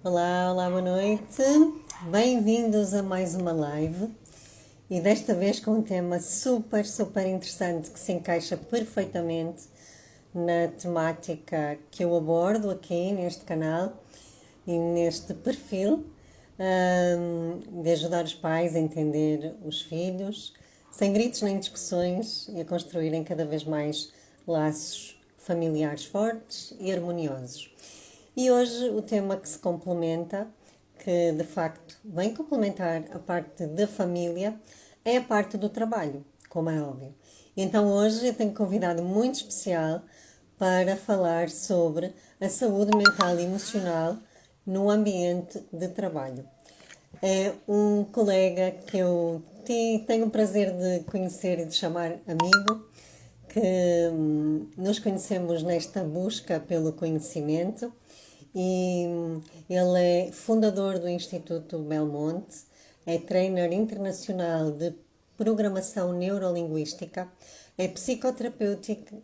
Olá, olá, boa noite. Bem-vindos a mais uma live e desta vez com um tema super interessante que se encaixa perfeitamente na temática que eu abordo aqui neste canal e neste perfil, de ajudar os pais a entender os filhos, sem gritos nem discussões e a construírem cada vez mais laços familiares fortes e harmoniosos. E hoje o tema que se complementa, que de facto vem complementar a parte da família, é a parte do trabalho, como é óbvio. Então hoje eu tenho um convidado muito especial para falar sobre a saúde mental e emocional no ambiente de trabalho. É um colega que eu tenho o prazer de conhecer e de chamar amigo, que nos conhecemos nesta busca pelo conhecimento e ele é fundador do Instituto Belmonte, é trainer internacional de programação neurolinguística, é psicoterapeuta,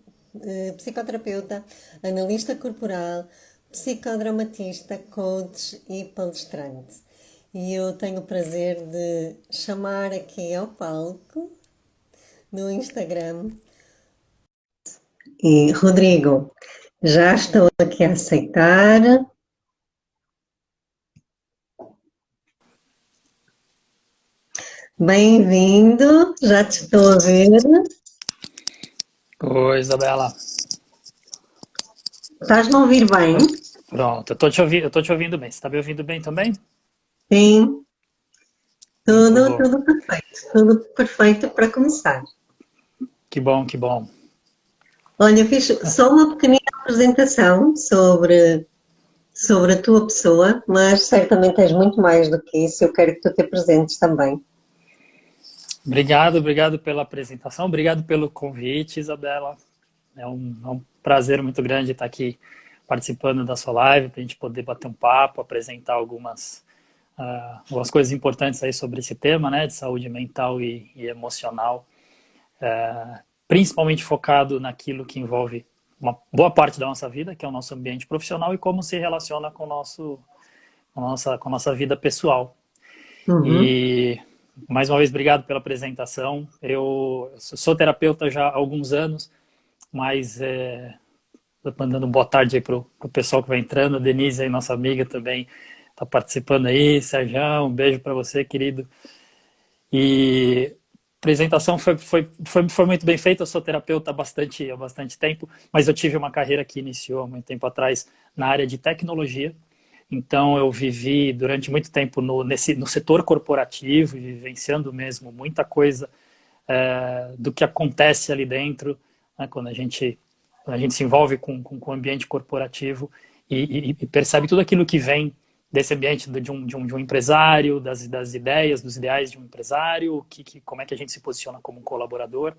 analista corporal, psicodramatista, coach e palestrante. E eu tenho o prazer de chamar aqui ao palco, no Instagram. E Rodrigo, já estou aqui a aceitar. Bem-vindo, já te estou a ver. Oi, Isabela. Estás-me a ouvir bem? Pronto, eu tô te ouvindo bem. Você tá me ouvindo bem também? Sim, Muito tudo, bom. tudo perfeito para começar. Que bom, que bom. Olha, fiz só uma pequenina apresentação sobre a tua pessoa, mas certamente és muito mais do que isso. Eu quero que tu te apresentes também. Obrigado pela apresentação, obrigado pelo convite, Isabela. É um prazer muito grande estar aqui participando da sua live, para a gente poder bater um papo, apresentar algumas coisas importantes aí sobre esse tema, né, de saúde mental e emocional, principalmente focado naquilo que envolve uma boa parte da nossa vida, que é o nosso ambiente profissional e como se relaciona com a nossa vida pessoal. Uhum. E mais uma vez, obrigado pela apresentação. Eu sou terapeuta já há alguns anos, mas mandando uma boa tarde aí pro pessoal que vai entrando. A Denise, aí, nossa amiga, também está participando aí. Sérgio, um beijo para você, querido. E a apresentação foi muito bem feita. Eu sou terapeuta há bastante tempo, mas eu tive uma carreira que iniciou há muito tempo atrás na área de tecnologia. Então, eu vivi durante muito tempo no setor corporativo, vivenciando mesmo muita coisa do que acontece ali dentro, né, quando a gente se envolve com o ambiente corporativo e percebe tudo aquilo que vem desse ambiente de um empresário, das ideias, dos ideais de um empresário, como é que a gente se posiciona como um colaborador.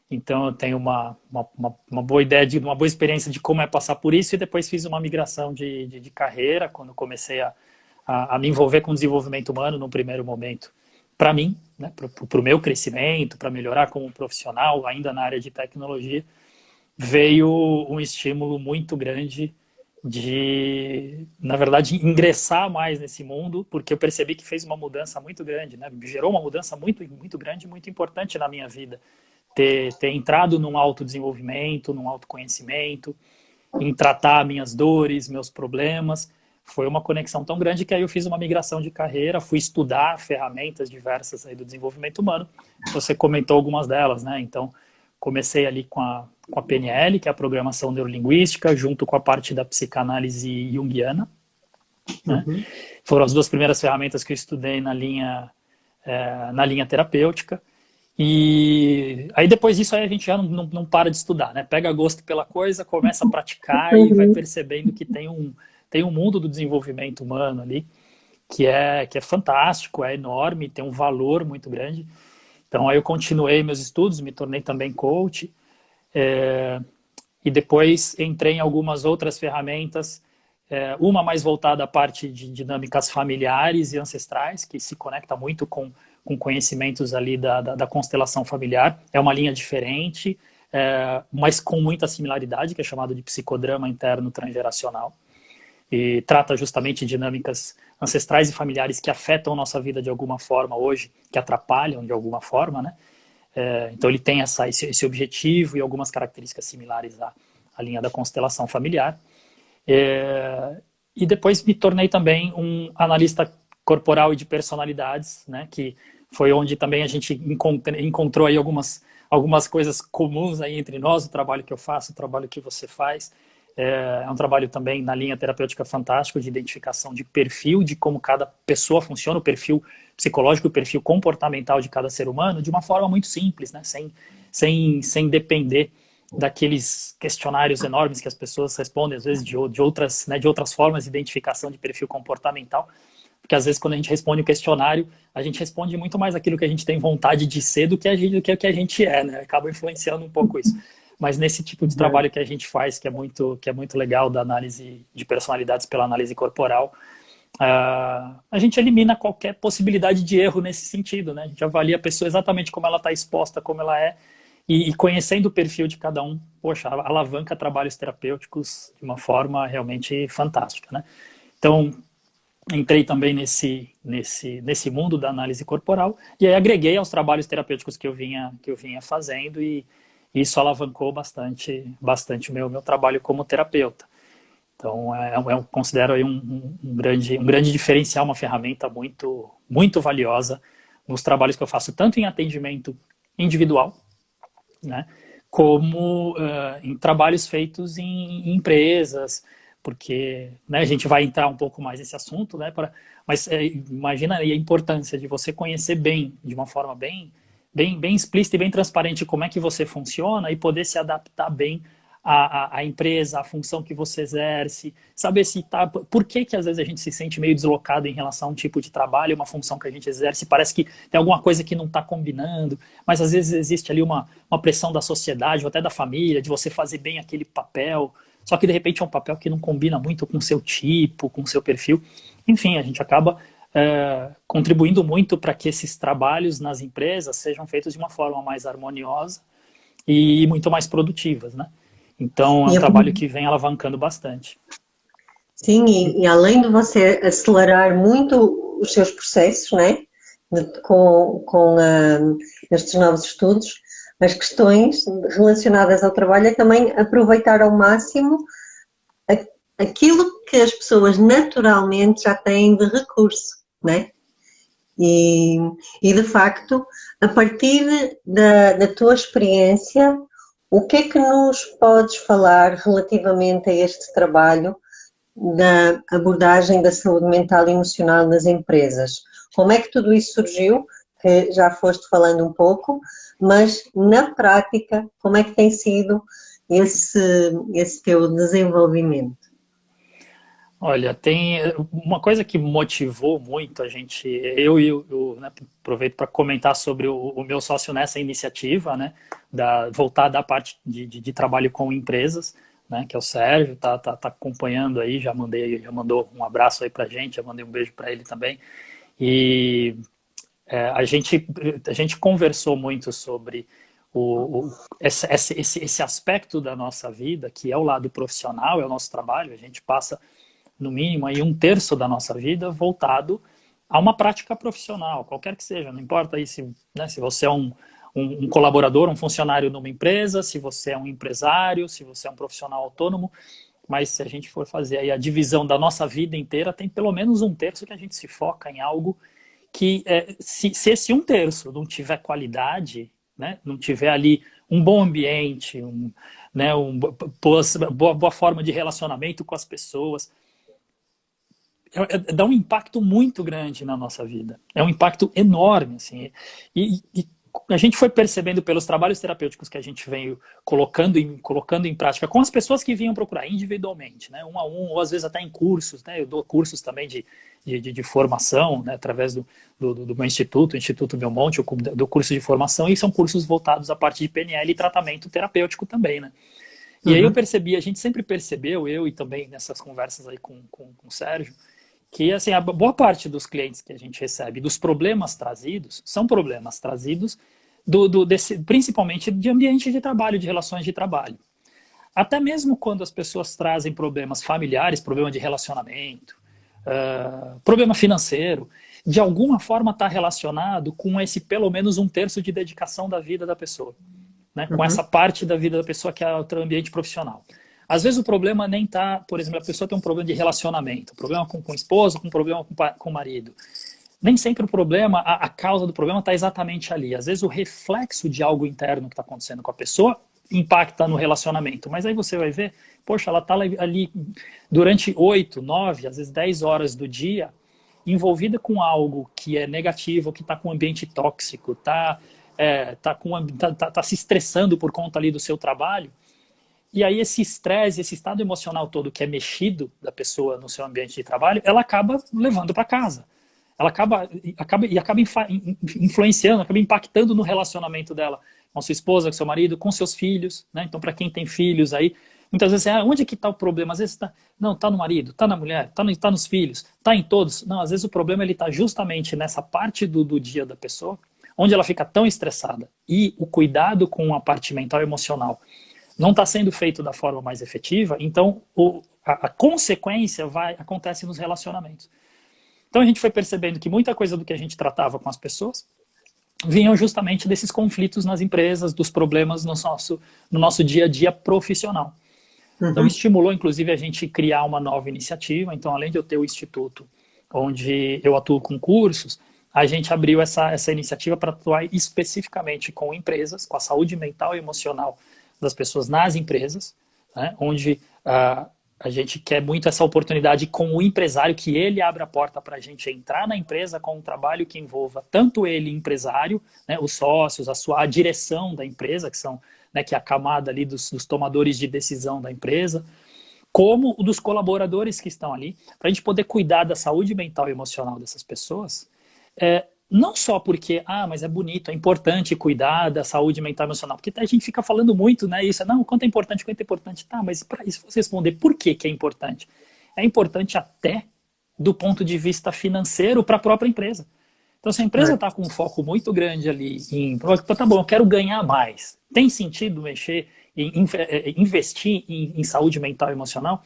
Então, eu tenho uma boa ideia, uma boa experiência de como é passar por isso, e depois fiz uma migração de carreira, quando comecei a me envolver com o desenvolvimento humano no primeiro momento, para mim, né, para o meu crescimento, para melhorar como profissional, ainda na área de tecnologia, veio um estímulo muito grande na verdade, ingressar mais nesse mundo, porque eu percebi que fez uma mudança muito grande, né? Gerou uma mudança muito grande, muito importante na minha vida. Ter entrado num autodesenvolvimento, num autoconhecimento, em tratar minhas dores, meus problemas, foi uma conexão tão grande que aí eu fiz uma migração de carreira, fui estudar ferramentas diversas aí do desenvolvimento humano. Você comentou algumas delas, né? Então, comecei ali com a PNL, que é a programação neurolinguística, junto com a parte da psicanálise junguiana, né? Uhum. Foram as duas primeiras ferramentas que eu estudei na linha terapêutica. E aí depois disso aí a gente já não para de estudar, né? Pega gosto pela coisa, começa a praticar e vai Uhum. percebendo que tem um mundo do desenvolvimento humano ali que é fantástico, é enorme, tem um valor muito grande. Então aí eu continuei meus estudos, me tornei também coach, e depois entrei em algumas outras ferramentas, uma mais voltada à parte de dinâmicas familiares e ancestrais, que se conecta muito com conhecimentos ali da constelação familiar. É uma linha diferente, mas com muita similaridade, que é chamado de psicodrama interno transgeracional. e trata justamente dinâmicas ancestrais e familiares que afetam a nossa vida de alguma forma hoje, que atrapalham de alguma forma, né? Então ele tem esse objetivo e algumas características similares à linha da constelação familiar. E depois me tornei também um analista corporal e de personalidades, né? Que foi onde também a gente encontrou aí algumas coisas comuns aí entre nós, o trabalho que eu faço, o trabalho que você faz. É um trabalho também na linha terapêutica fantástico de identificação de perfil, de como cada pessoa funciona, o perfil psicológico, o perfil comportamental de cada ser humano, de uma forma muito simples, né? Sem depender daqueles questionários enormes que as pessoas respondem, às vezes de outras formas de identificação de perfil comportamental. Porque às vezes quando a gente responde o questionário, a gente responde muito mais aquilo que a gente tem vontade de ser do que o que a gente é, né? Acaba influenciando um pouco isso. Mas nesse tipo de trabalho que a gente faz, que é muito legal, da análise de personalidades pela análise corporal, a gente elimina qualquer possibilidade de erro nesse sentido, né? A gente avalia a pessoa exatamente como ela está exposta, como ela é, e conhecendo o perfil de cada um, poxa, alavanca trabalhos terapêuticos de uma forma realmente fantástica, né? Então, entrei também nesse mundo da análise corporal e aí agreguei aos trabalhos terapêuticos que eu vinha fazendo, e isso alavancou bastante o meu trabalho como terapeuta. Então, eu considero aí um grande diferencial, uma ferramenta muito, muito valiosa nos trabalhos que eu faço, tanto em atendimento individual, né, como em trabalhos feitos em empresas, porque, né, a gente vai entrar um pouco mais nesse assunto, né, mas imagina aí a importância de você conhecer bem, de uma forma bem explícita e bem transparente, como é que você funciona e poder se adaptar bem à empresa, à função que você exerce, saber se tá... Por que às vezes a gente se sente meio deslocado em relação a um tipo de trabalho, uma função que a gente exerce, parece que tem alguma coisa que não está combinando, mas às vezes existe ali uma pressão da sociedade ou até da família, de você fazer bem aquele papel, só que de repente é um papel que não combina muito com o seu tipo, com o seu perfil. Enfim, a gente acaba contribuindo muito para que esses trabalhos nas empresas sejam feitos de uma forma mais harmoniosa e muito mais produtivas, né? Então, é um trabalho que vem alavancando bastante. Sim, e além de você acelerar muito os seus processos, né, com estes novos estudos, as questões relacionadas ao trabalho é também aproveitar ao máximo aquilo que as pessoas naturalmente já têm de recurso, né? E de facto, a partir da tua experiência, o que é que nos podes falar relativamente a este trabalho da abordagem da saúde mental e emocional nas empresas? Como é que tudo isso surgiu? Que já foste falando um pouco, mas na prática, como é que tem sido esse teu desenvolvimento? Olha, tem uma coisa que motivou muito a gente, né, aproveito para comentar sobre o meu sócio nessa iniciativa, né, voltar da parte de trabalho com empresas, né, que é o Sérgio, tá acompanhando aí, já mandou um abraço aí pra gente, já mandei um beijo para ele também, e a gente conversou muito sobre esse aspecto da nossa vida, que é o lado profissional, é o nosso trabalho. A gente passa no mínimo aí 1/3 da nossa vida voltado a uma prática profissional, qualquer que seja, não importa aí se você é um colaborador, um funcionário numa empresa, se você é um empresário, se você é um profissional autônomo, mas se a gente for fazer aí a divisão da nossa vida inteira, tem pelo menos 1/3 que a gente se foca em algo que, se esse 1/3 não tiver qualidade, né, não tiver ali um bom ambiente, né, boa forma de relacionamento com as pessoas, dá um impacto muito grande na nossa vida. É um impacto enorme, assim. E a gente foi percebendo pelos trabalhos terapêuticos que a gente veio colocando em prática com as pessoas que vinham procurar individualmente, né, um a um, ou às vezes até em cursos, né, eu dou cursos também de formação, né, através do meu instituto, o Instituto Belmonte, do curso de formação, e são cursos voltados à parte de PNL e tratamento terapêutico também, né. E aí a gente sempre percebeu, eu e também nessas conversas aí com o Sérgio, que assim, a boa parte dos clientes que a gente recebe, dos problemas trazidos, são problemas trazidos principalmente de ambiente de trabalho, de relações de trabalho. até mesmo quando as pessoas trazem problemas familiares, problema de relacionamento, problema financeiro, de alguma forma está relacionado com esse pelo menos 1/3 de dedicação da vida da pessoa, né? Com essa parte da vida da pessoa que é o ambiente profissional. Às vezes o problema nem está, por exemplo, a pessoa tem um problema de relacionamento, problema com o esposo, com problema com o marido. Nem sempre o problema, a causa do problema está exatamente ali. Às vezes o reflexo de algo interno que está acontecendo com a pessoa impacta no relacionamento. Mas aí você vai ver, poxa, ela está ali durante 8, 9, às vezes 10 horas do dia, envolvida com algo que é negativo, que está com um ambiente tóxico, está se estressando por conta ali do seu trabalho. E aí esse estresse, esse estado emocional todo que é mexido da pessoa no seu ambiente de trabalho, ela acaba levando para casa. Ela acaba influenciando, acaba impactando no relacionamento dela com sua esposa, com seu marido, com seus filhos, né? Então, para quem tem filhos aí, muitas vezes, onde é que está o problema? Às vezes não, está no marido, está na mulher, está nos filhos, está em todos. Não, às vezes o problema está justamente nessa parte do dia da pessoa, onde ela fica tão estressada. E o cuidado com a parte mental e emocional não está sendo feito da forma mais efetiva, então a consequência acontece nos relacionamentos. Então a gente foi percebendo que muita coisa do que a gente tratava com as pessoas vinham justamente desses conflitos nas empresas, dos problemas no nosso dia a dia profissional. Então estimulou, inclusive, a gente criar uma nova iniciativa. Então, além de eu ter o instituto onde eu atuo com cursos, a gente abriu essa iniciativa para atuar especificamente com empresas, com a saúde mental e emocional das pessoas nas empresas, né, onde a gente quer muito essa oportunidade com o empresário, que ele abre a porta para a gente entrar na empresa com um trabalho que envolva tanto ele, empresário, né, os sócios, a direção da empresa, que são, né, que é a camada ali dos tomadores de decisão da empresa, como o dos colaboradores que estão ali, para a gente poder cuidar da saúde mental e emocional dessas pessoas, não só porque, mas é bonito, é importante cuidar da saúde mental e emocional, porque a gente fica falando muito, né, isso, não, quanto é importante, tá, mas para isso você responder por que é importante? É importante até do ponto de vista financeiro para a própria empresa. Então, se a empresa está com um foco muito grande ali tá bom, eu quero ganhar mais, tem sentido investir em saúde mental e emocional?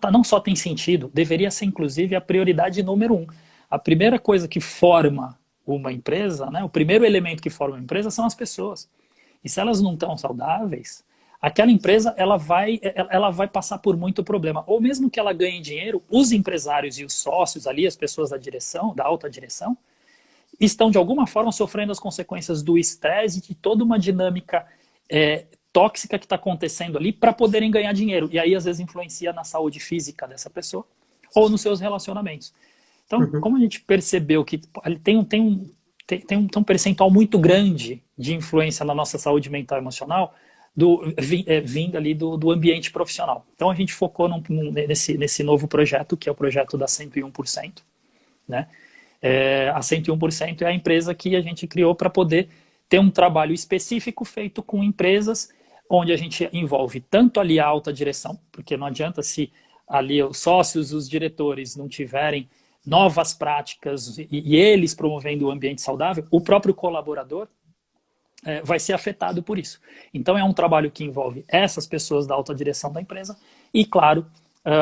Não só tem sentido, deveria ser, inclusive, a prioridade número 1. A primeira coisa que forma uma empresa, né, o primeiro elemento que forma uma empresa são as pessoas. E se elas não estão saudáveis, aquela empresa ela vai passar por muito problema. Ou mesmo que ela ganhe dinheiro, os empresários e os sócios ali, as pessoas da direção, da alta direção, estão de alguma forma sofrendo as consequências do estresse e de toda uma dinâmica tóxica que está acontecendo ali para poderem ganhar dinheiro. E aí às vezes influencia na saúde física dessa pessoa ou nos seus relacionamentos. Então, como a gente percebeu que tem um percentual muito grande de influência na nossa saúde mental e emocional, vindo ali do ambiente profissional. Então, a gente focou nesse novo projeto, que é o projeto da 101%. Né? A 101% é a empresa que a gente criou para poder ter um trabalho específico feito com empresas onde a gente envolve tanto ali a alta direção, porque não adianta se ali os sócios, os diretores não tiverem novas práticas e eles promovendo o ambiente saudável, o próprio colaborador vai ser afetado por isso. Então é um trabalho que envolve essas pessoas da alta direção da empresa e, claro,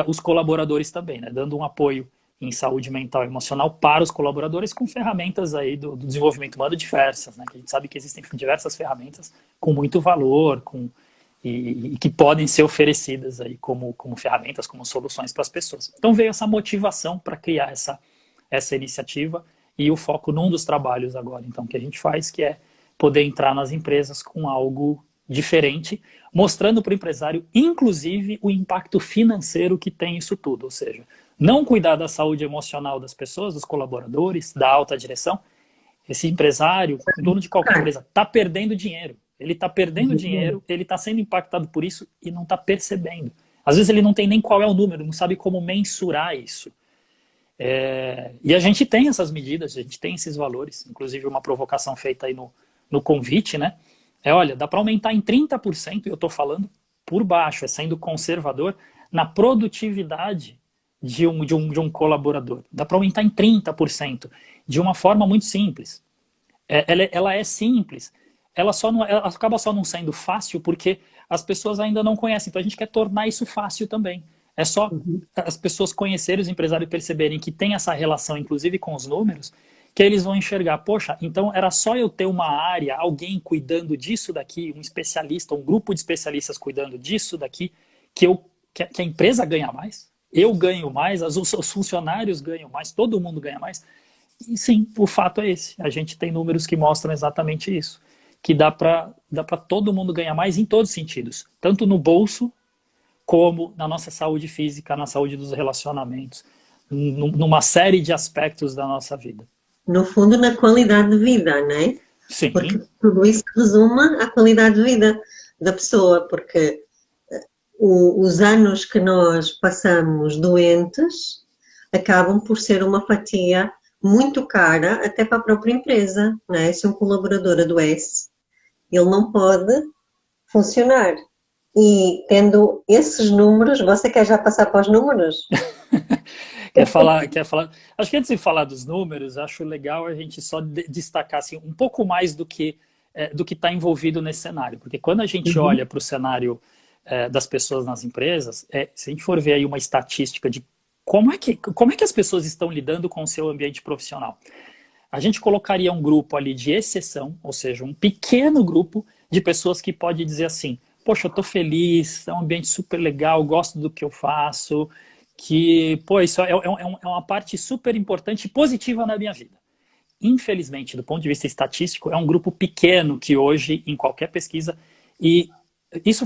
os colaboradores também, né, dando um apoio em saúde mental e emocional para os colaboradores com ferramentas aí do desenvolvimento humano diversas, né, que a gente sabe que existem diversas ferramentas com muito valor, e que podem ser oferecidas aí como ferramentas, como soluções para as pessoas. Então veio essa motivação para criar essa iniciativa e o foco num dos trabalhos agora, então, que a gente faz, que é poder entrar nas empresas com algo diferente, mostrando para o empresário, inclusive, o impacto financeiro que tem isso tudo, ou seja, não cuidar da saúde emocional das pessoas, dos colaboradores, da alta direção, esse empresário, dono de qualquer empresa, está perdendo dinheiro. Ele está perdendo dinheiro, ele está sendo impactado por isso e não está percebendo. Às vezes ele não tem nem qual é o número, não sabe como mensurar isso. E a gente tem essas medidas, a gente tem esses valores, inclusive uma provocação feita aí no convite, né? Olha, dá para aumentar em 30%, e eu estou falando por baixo, sendo conservador, na produtividade de um colaborador. Dá para aumentar em 30%, de uma forma muito simples. Ela é simples. Ela acaba só não sendo fácil porque as pessoas ainda não conhecem. Então a gente quer tornar isso fácil também. É só as pessoas conhecerem os empresários e perceberem que tem essa relação, inclusive com os números, que eles vão enxergar, poxa, então era só eu ter uma área, alguém cuidando disso daqui, um especialista, um grupo de especialistas cuidando disso daqui, que a empresa ganha mais, eu ganho mais, os funcionários ganham mais, todo mundo ganha mais. E sim, o fato é esse. A gente tem números que mostram exatamente isso. Que dá para todo mundo ganhar mais em todos os sentidos. Tanto no bolso, como na nossa saúde física, na saúde dos relacionamentos. Numa série de aspectos da nossa vida. No fundo, na qualidade de vida, não é? Sim. Porque tudo isso resume à qualidade de vida da pessoa, porque os anos que nós passamos doentes acabam por ser uma fatia muito cara até para a própria empresa, não é? Se um colaborador adoece, ele não pode funcionar. E tendo esses números, você quer já passar para os números? Quer falar? Acho que antes de falar dos números, acho legal a gente só destacar assim, um pouco mais do que está envolvido nesse cenário. Porque quando a gente olha para o cenário das pessoas nas empresas, se a gente for ver aí uma estatística de como é que as pessoas estão lidando com o seu ambiente profissional, a gente colocaria um grupo ali de exceção, ou seja, um pequeno grupo de pessoas que pode dizer assim, poxa, eu estou feliz, é um ambiente super legal, gosto do que eu faço, que, pô, isso é uma parte super importante e positiva na minha vida. Infelizmente, do ponto de vista estatístico, é um grupo pequeno que hoje, em qualquer pesquisa, e isso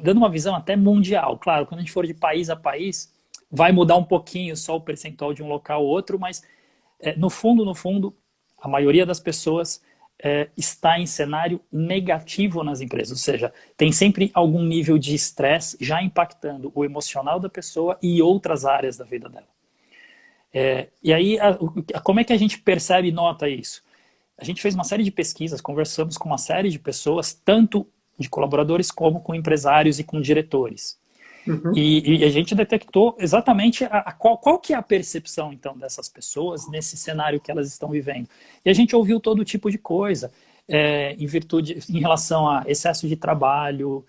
dando uma visão até mundial. Claro, quando a gente for de país a país, vai mudar um pouquinho só o percentual de um local ou outro, mas no fundo, a maioria das pessoas está em cenário negativo nas empresas, ou seja, tem sempre algum nível de estresse já impactando o emocional da pessoa e outras áreas da vida dela. E aí, como é que a gente percebe e nota isso? A gente fez uma série de pesquisas, conversamos com uma série de pessoas, tanto de colaboradores como com empresários e com diretores. E a gente detectou exatamente qual que é a percepção, então, dessas pessoas nesse cenário que elas estão vivendo. E a gente ouviu todo tipo de coisa, em relação a excesso de trabalho,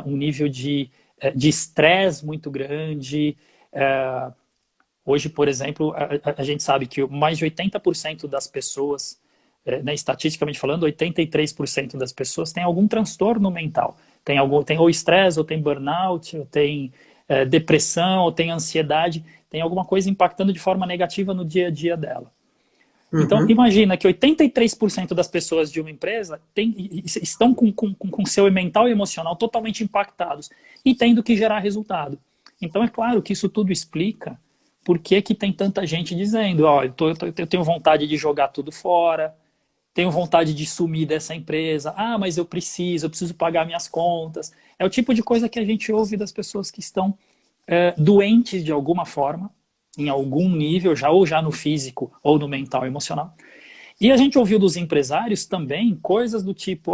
um nível de estresse muito grande. Hoje, por exemplo, a gente sabe que mais de 80% das pessoas, estatisticamente falando, 83% das pessoas têm algum transtorno mental. Tem ou estresse, ou tem burnout, ou tem depressão, ou tem ansiedade, tem alguma coisa impactando de forma negativa no dia a dia dela. Então, imagina que 83% das pessoas de uma empresa estão com seu mental e emocional totalmente impactados e tendo que gerar resultado. Então, é claro que isso tudo explica por que tem tanta gente dizendo, eu tenho vontade de jogar tudo fora, tenho vontade de sumir dessa empresa, mas eu preciso pagar minhas contas. É o tipo de coisa que a gente ouve das pessoas que estão doentes de alguma forma, em algum nível, ou já no físico, ou no mental e emocional. E a gente ouviu dos empresários também coisas do tipo,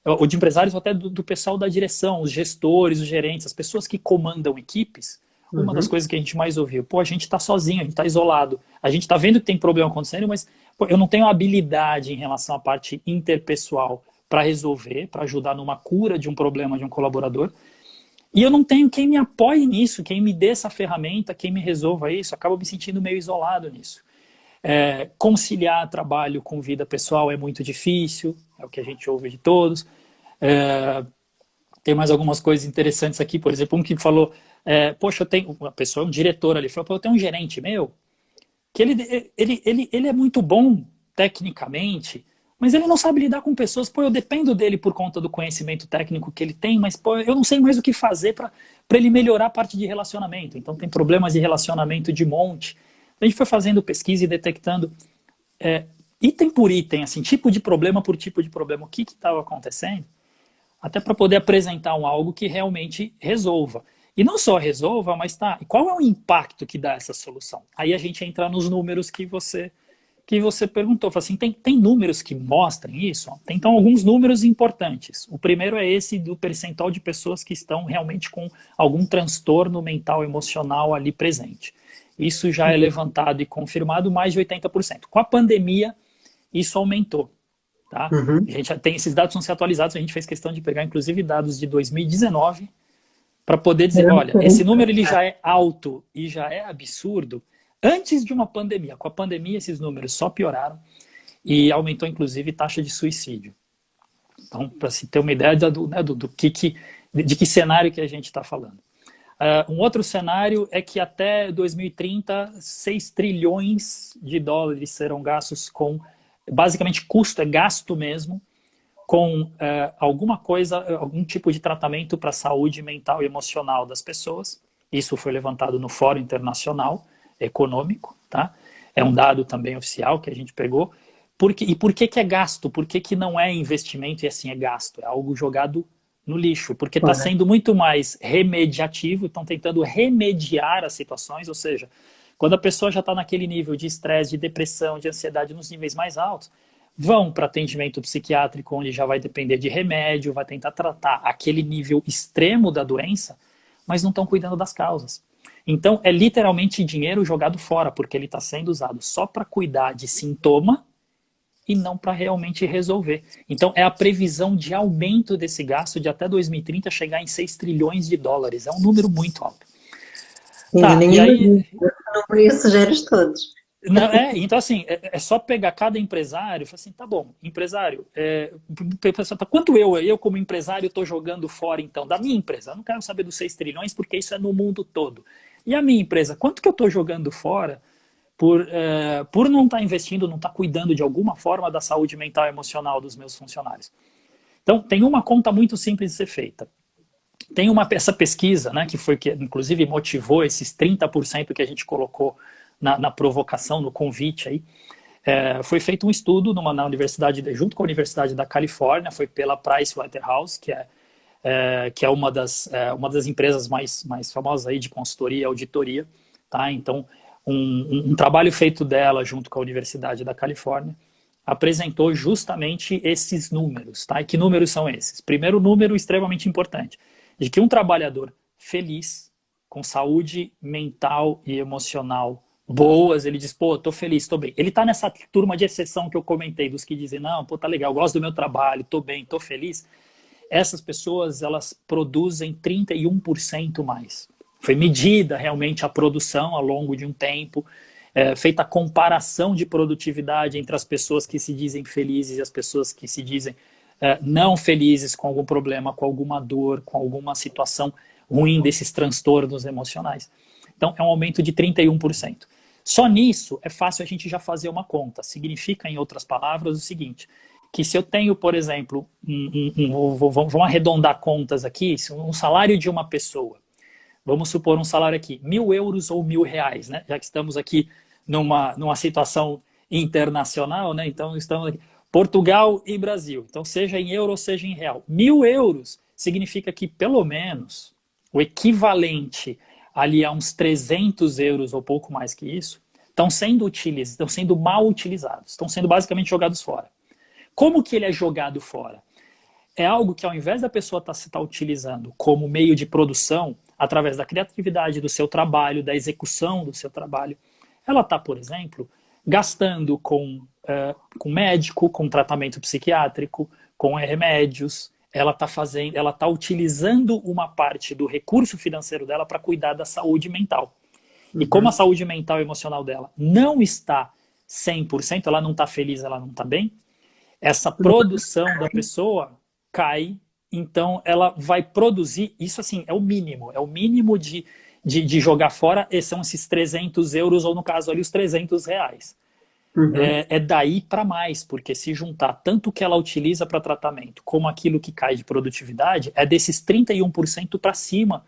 ou de empresários ou até do pessoal da direção, os gestores, os gerentes, as pessoas que comandam equipes. Uma das coisas que a gente mais ouviu, a gente está sozinho, a gente está isolado, a gente está vendo que tem problema acontecendo, mas eu não tenho habilidade em relação à parte interpessoal para resolver, para ajudar numa cura de um problema de um colaborador, e eu não tenho quem me apoie nisso, quem me dê essa ferramenta, quem me resolva isso, acabo me sentindo meio isolado nisso. Conciliar trabalho com vida pessoal é muito difícil, é o que a gente ouve de todos. Tem mais algumas coisas interessantes aqui, por exemplo, um que falou, eu tenho uma pessoa, um diretor ali, falou, eu tenho um gerente meu, que ele é muito bom tecnicamente, mas ele não sabe lidar com pessoas, eu dependo dele por conta do conhecimento técnico que ele tem, mas eu não sei mais o que fazer para ele melhorar a parte de relacionamento. Então tem problemas de relacionamento de monte. A gente foi fazendo pesquisa e detectando item por item, assim, tipo de problema por tipo de problema, o que estava acontecendo, até para poder apresentar algo que realmente resolva. E não só resolva, mas qual é o impacto que dá essa solução? Aí a gente entra nos números que você perguntou. Fala assim, tem números que mostrem isso? Tem, então, alguns números importantes. O primeiro é esse do percentual de pessoas que estão realmente com algum transtorno mental, emocional ali presente. Isso já é levantado e confirmado mais de 80%. Com a pandemia, isso aumentou. tá? Uhum. A gente já tem esses dados, vão ser atualizados, a gente fez questão de pegar inclusive dados de 2019 para poder dizer, olha, esse número ele já é alto e já é absurdo antes de uma pandemia. Com a pandemia esses números só pioraram e aumentou inclusive taxa de suicídio. Então, para se ter uma ideia de que cenário que a gente está falando. Um outro cenário é que até 2030, 6 trilhões de dólares serão gastos com, basicamente, custo é gasto mesmo, com alguma coisa, algum tipo de tratamento para a saúde mental e emocional das pessoas. Isso foi levantado no Fórum Internacional Econômico, tá? É um dado também oficial que a gente pegou. E por que é gasto? Por que não é investimento e assim é gasto? É algo jogado no lixo, porque está sendo muito mais remediativo, estão tentando remediar as situações, ou seja, quando a pessoa já está naquele nível de estresse, de depressão, de ansiedade nos níveis mais altos, vão para atendimento psiquiátrico, onde já vai depender de remédio, vai tentar tratar aquele nível extremo da doença, mas não estão cuidando das causas. Então, é literalmente dinheiro jogado fora, porque ele está sendo usado só para cuidar de sintoma e não para realmente resolver. Então, é a previsão de aumento desse gasto de até 2030 chegar em 6 trilhões de dólares. É um número muito alto. Tá, e aí... Não por isso sugeres todos. Não, então, assim, é só pegar cada empresário e falar assim, tá bom, empresário, quanto eu como empresário estou jogando fora, então, da minha empresa? Eu não quero saber dos 6 trilhões, porque isso é no mundo todo. E a minha empresa, quanto que eu estou jogando fora por não estar investindo, não estar cuidando de alguma forma da saúde mental e emocional dos meus funcionários? Então, tem uma conta muito simples de ser feita. Tem essa pesquisa, né, que foi que, inclusive, motivou esses 30% que a gente colocou na provocação, no convite aí. Foi feito um estudo na universidade, junto com a Universidade da Califórnia, foi pela Pricewaterhouse, que é uma das empresas mais famosas aí de consultoria e auditoria, tá? Então, um trabalho feito dela junto com a Universidade da Califórnia apresentou justamente esses números, tá? E que números são esses? Primeiro número extremamente importante, de que um trabalhador feliz, com saúde mental e emocional boas, ele diz, pô, tô feliz, tô bem. Ele tá nessa turma de exceção que eu comentei, dos que dizem, não, pô, tá legal, eu gosto do meu trabalho, tô bem, tô feliz. Essas pessoas, elas produzem 31% mais. Foi medida realmente a produção ao longo de um tempo, feita a comparação de produtividade entre as pessoas que se dizem felizes e as pessoas que se dizem não felizes, com algum problema, com alguma dor, com alguma situação ruim desses transtornos emocionais. Então, é um aumento de 31%. Só nisso é fácil a gente já fazer uma conta. Significa, em outras palavras, o seguinte, que se eu tenho, por exemplo, vamos arredondar contas aqui, um salário de uma pessoa, vamos supor um salário aqui, 1.000 euros ou R$ 1.000, né? Já que estamos aqui numa situação internacional, né? Então, estamos aqui, Portugal e Brasil. Então, seja em euro ou seja em real. 1.000 euros significa que, pelo menos, o equivalente ali a uns 300 euros ou pouco mais que isso, estão sendo mal utilizados, estão sendo basicamente jogados fora. Como que ele é jogado fora? É algo que, ao invés da pessoa estar utilizando como meio de produção, através da criatividade do seu trabalho, da execução do seu trabalho, ela está, por exemplo, gastando com médico, com tratamento psiquiátrico, com remédios. Ela está utilizando uma parte do recurso financeiro dela para cuidar da saúde mental. E como a saúde mental e emocional dela não está 100%, ela não está feliz, ela não está bem, essa produção da pessoa cai, então ela vai produzir, isso assim, é o mínimo de jogar fora, são esses 300 euros, ou no caso ali os R$ 300. É daí para mais, porque se juntar tanto o que ela utiliza para tratamento como aquilo que cai de produtividade, é desses 31% para cima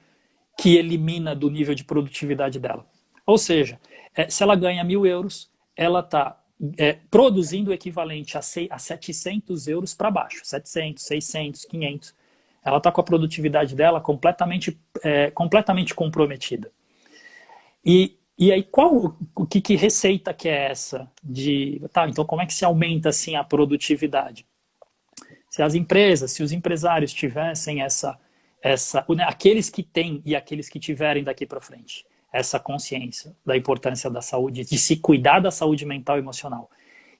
que elimina do nível de produtividade dela. Ou seja, se ela ganha 1.000 euros, ela está produzindo o equivalente a 700 euros para baixo, 700, 600, 500. Ela está com a produtividade dela completamente comprometida. E aí, que receita que é essa? Então como é que se aumenta assim a produtividade? Se as empresas, se os empresários tivessem aqueles que têm e aqueles que tiverem daqui para frente, essa consciência da importância da saúde, de se cuidar da saúde mental e emocional,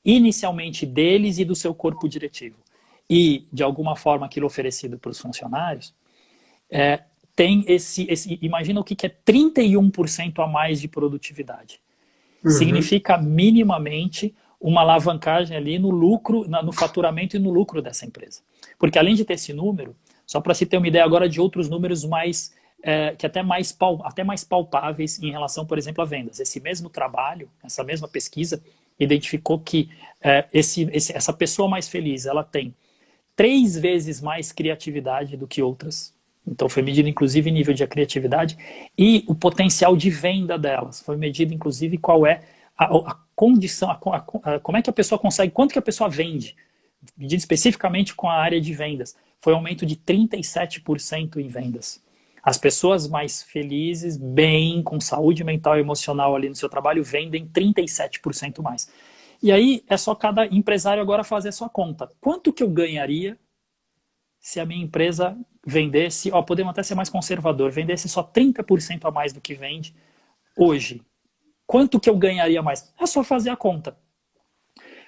inicialmente deles e do seu corpo diretivo, e de alguma forma aquilo oferecido para os funcionários, tem imagina o que é 31% a mais de produtividade. Significa minimamente uma alavancagem ali no lucro, no faturamento e no lucro dessa empresa. Porque além de ter esse número, só para se ter uma ideia agora de outros números mais, que até mais palpáveis em relação, por exemplo, a vendas. Esse mesmo trabalho, essa mesma pesquisa, identificou que essa pessoa mais feliz, ela tem 3 vezes mais criatividade do que outras. Então foi medido inclusive nível de criatividade e o potencial de venda delas. Foi medido inclusive qual é a condição, como é que a pessoa consegue, quanto que a pessoa vende. Medido especificamente com a área de vendas. Foi um aumento de 37% em vendas. As pessoas mais felizes, bem, com saúde mental e emocional ali no seu trabalho, vendem 37% mais. E aí é só cada empresário agora fazer a sua conta. Quanto que eu ganharia se a minha empresa vendesse, podemos até ser mais conservador, vendesse só 30% a mais do que vende hoje? Quanto que eu ganharia mais? É só fazer a conta.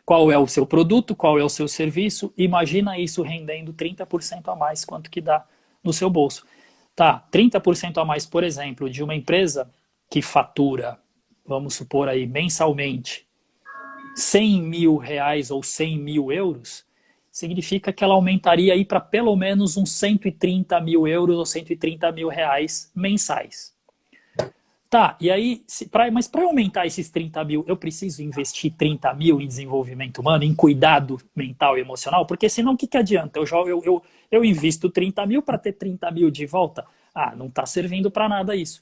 Qual é o seu produto, qual é o seu serviço? Imagina isso rendendo 30% a mais, quanto que dá no seu bolso. Tá, 30% a mais, por exemplo, de uma empresa que fatura, vamos supor aí, mensalmente, 100 mil reais ou 100 mil euros, significa que ela aumentaria aí para pelo menos uns 130 mil euros ou 130 mil reais mensais. Tá, e aí, mas para aumentar esses 30 mil, eu preciso investir 30 mil em desenvolvimento humano, em cuidado mental e emocional? Porque senão o que adianta? Eu invisto 30 mil para ter 30 mil de volta? Não está servindo para nada isso.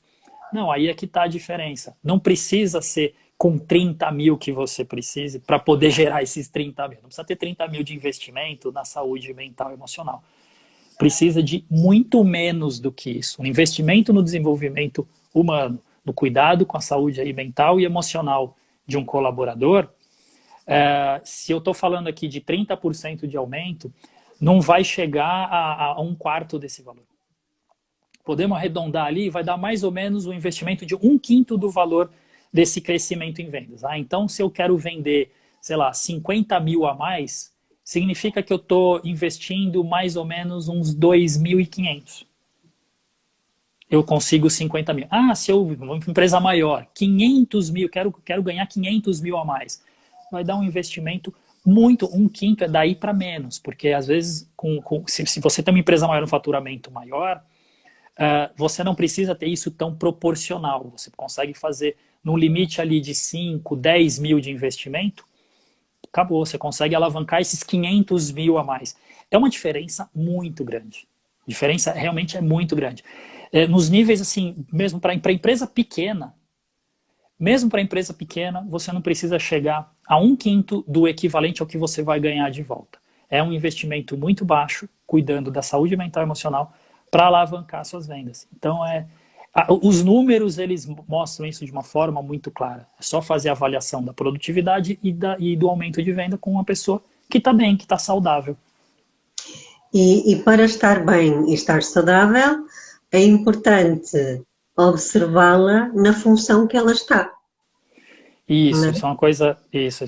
Não, aí é que está a diferença. Não precisa ser com 30 mil que você precise para poder gerar esses 30 mil. Não precisa ter 30 mil de investimento na saúde mental e emocional. Precisa de muito menos do que isso. Um investimento no desenvolvimento humano, no cuidado com a saúde aí mental e emocional de um colaborador, se eu estou falando aqui de 30% de aumento, não vai chegar a um quarto desse valor. Podemos arredondar ali, vai dar mais ou menos um investimento de 1/5 do valor desse crescimento em vendas. Então, se eu quero vender, sei lá, 50 mil a mais, significa que eu estou investindo mais ou menos uns 2.500. Eu consigo 50 mil. Se eu, uma empresa maior, 500 mil, quero ganhar 500 mil a mais. Vai dar um investimento muito, 1/5 é daí para menos, porque às vezes, se você tem uma empresa maior, um faturamento maior, você não precisa ter isso tão proporcional. Você consegue fazer num limite ali de 5, 10 mil de investimento, acabou, você consegue alavancar esses 500 mil a mais. É uma diferença muito grande. A diferença realmente é muito grande. Nos níveis, assim, mesmo para empresa pequena, você não precisa chegar a 1/5 do equivalente ao que você vai ganhar de volta. É um investimento muito baixo, cuidando da saúde mental e emocional, para alavancar suas vendas. Então, os números, eles mostram isso de uma forma muito clara. É só fazer a avaliação da produtividade e do aumento de venda com uma pessoa que está bem, que está saudável. E para estar bem e estar saudável, é importante observá-la na função que ela está. Isso é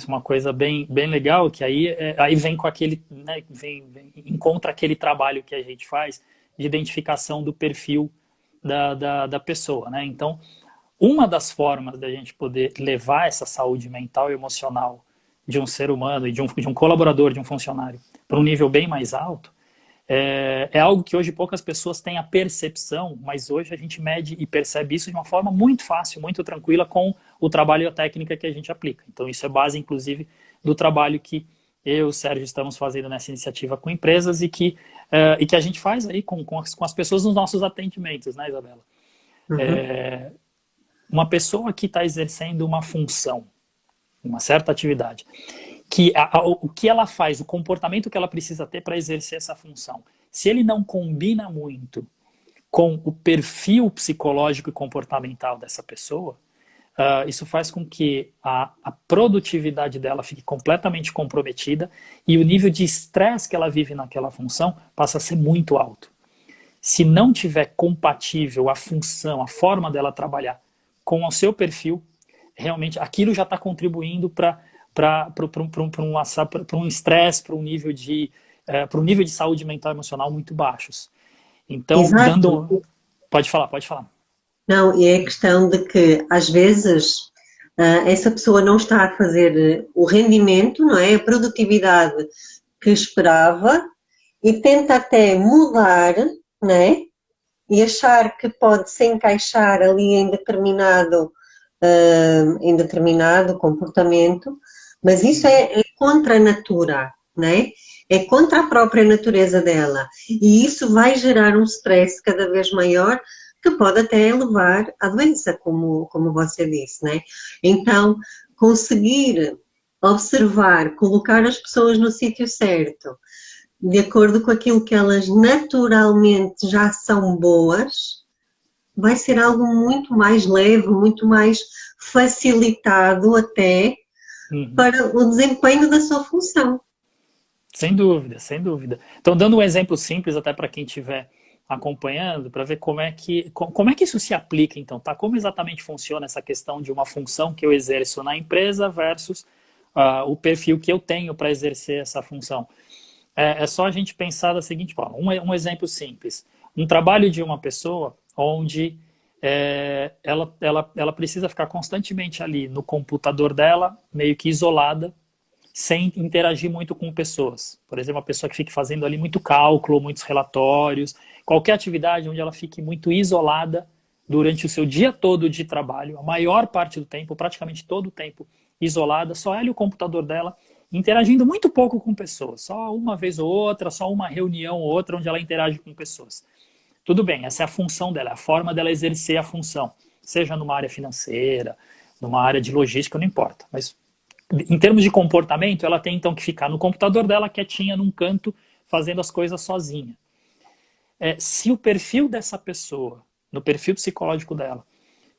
uma coisa bem, bem legal, que aí vem com aquele, né, encontra aquele trabalho que a gente faz de identificação do perfil da pessoa, né? Então, uma das formas da gente poder levar essa saúde mental e emocional de um ser humano e de um colaborador, de um funcionário, para um nível bem mais alto, é algo que hoje poucas pessoas têm a percepção, mas hoje a gente mede e percebe isso de uma forma muito fácil, muito tranquila com o trabalho e a técnica que a gente aplica. Então isso é base, inclusive, do trabalho que eu e o Sérgio estamos fazendo nessa iniciativa com empresas e que a gente faz aí com as pessoas nos nossos atendimentos, né, Isabela? Uma pessoa que está exercendo uma função, uma certa atividade, que o que ela faz, o comportamento que ela precisa ter para exercer essa função, se ele não combina muito com o perfil psicológico e comportamental dessa pessoa, isso faz com que a produtividade dela fique completamente comprometida e o nível de estresse que ela vive naquela função passa a ser muito alto. Se não tiver compatível a função, a forma dela trabalhar com o seu perfil, realmente aquilo já está contribuindo para para um estresse, para um nível de saúde mental e emocional muito baixos. Então, Exato. Pode falar, pode falar. Não, e é a questão de que, às vezes, essa pessoa não está a fazer o rendimento, não é? A produtividade que esperava e tenta até mudar, não é? E achar que pode se encaixar ali em determinado comportamento, mas isso é contra a natura, não é? É contra a própria natureza dela. E isso vai gerar um stress cada vez maior que pode até levar à doença, como você disse, né? Então, conseguir observar, colocar as pessoas no sítio certo, de acordo com aquilo que elas naturalmente já são boas, vai ser algo muito mais leve, muito mais facilitado até Uhum. para o desempenho da sua função. Sem dúvida, sem dúvida. Então, dando um exemplo simples até para quem estiver acompanhando, para ver como é que isso se aplica, então, tá? Como exatamente funciona essa questão de uma função que eu exerço na empresa versus o perfil que eu tenho para exercer essa função. É só a gente pensar da seguinte forma, um exemplo simples. Um trabalho de uma pessoa onde ela precisa ficar constantemente ali no computador dela, meio que isolada, sem interagir muito com pessoas. Por exemplo, uma pessoa que fique fazendo ali muito cálculo, muitos relatórios, qualquer atividade onde ela fique muito isolada durante o seu dia todo de trabalho, a maior parte do tempo, praticamente todo o tempo isolada, só ela e o computador dela, interagindo muito pouco com pessoas, só uma vez ou outra, só uma reunião ou outra onde ela interage com pessoas. Tudo bem, essa é a função dela, a forma dela exercer a função, seja numa área financeira, numa área de logística, não importa, mas em termos de comportamento, ela tem então que ficar no computador dela, quietinha, num canto, fazendo as coisas sozinha. Se o perfil dessa pessoa, no perfil psicológico dela,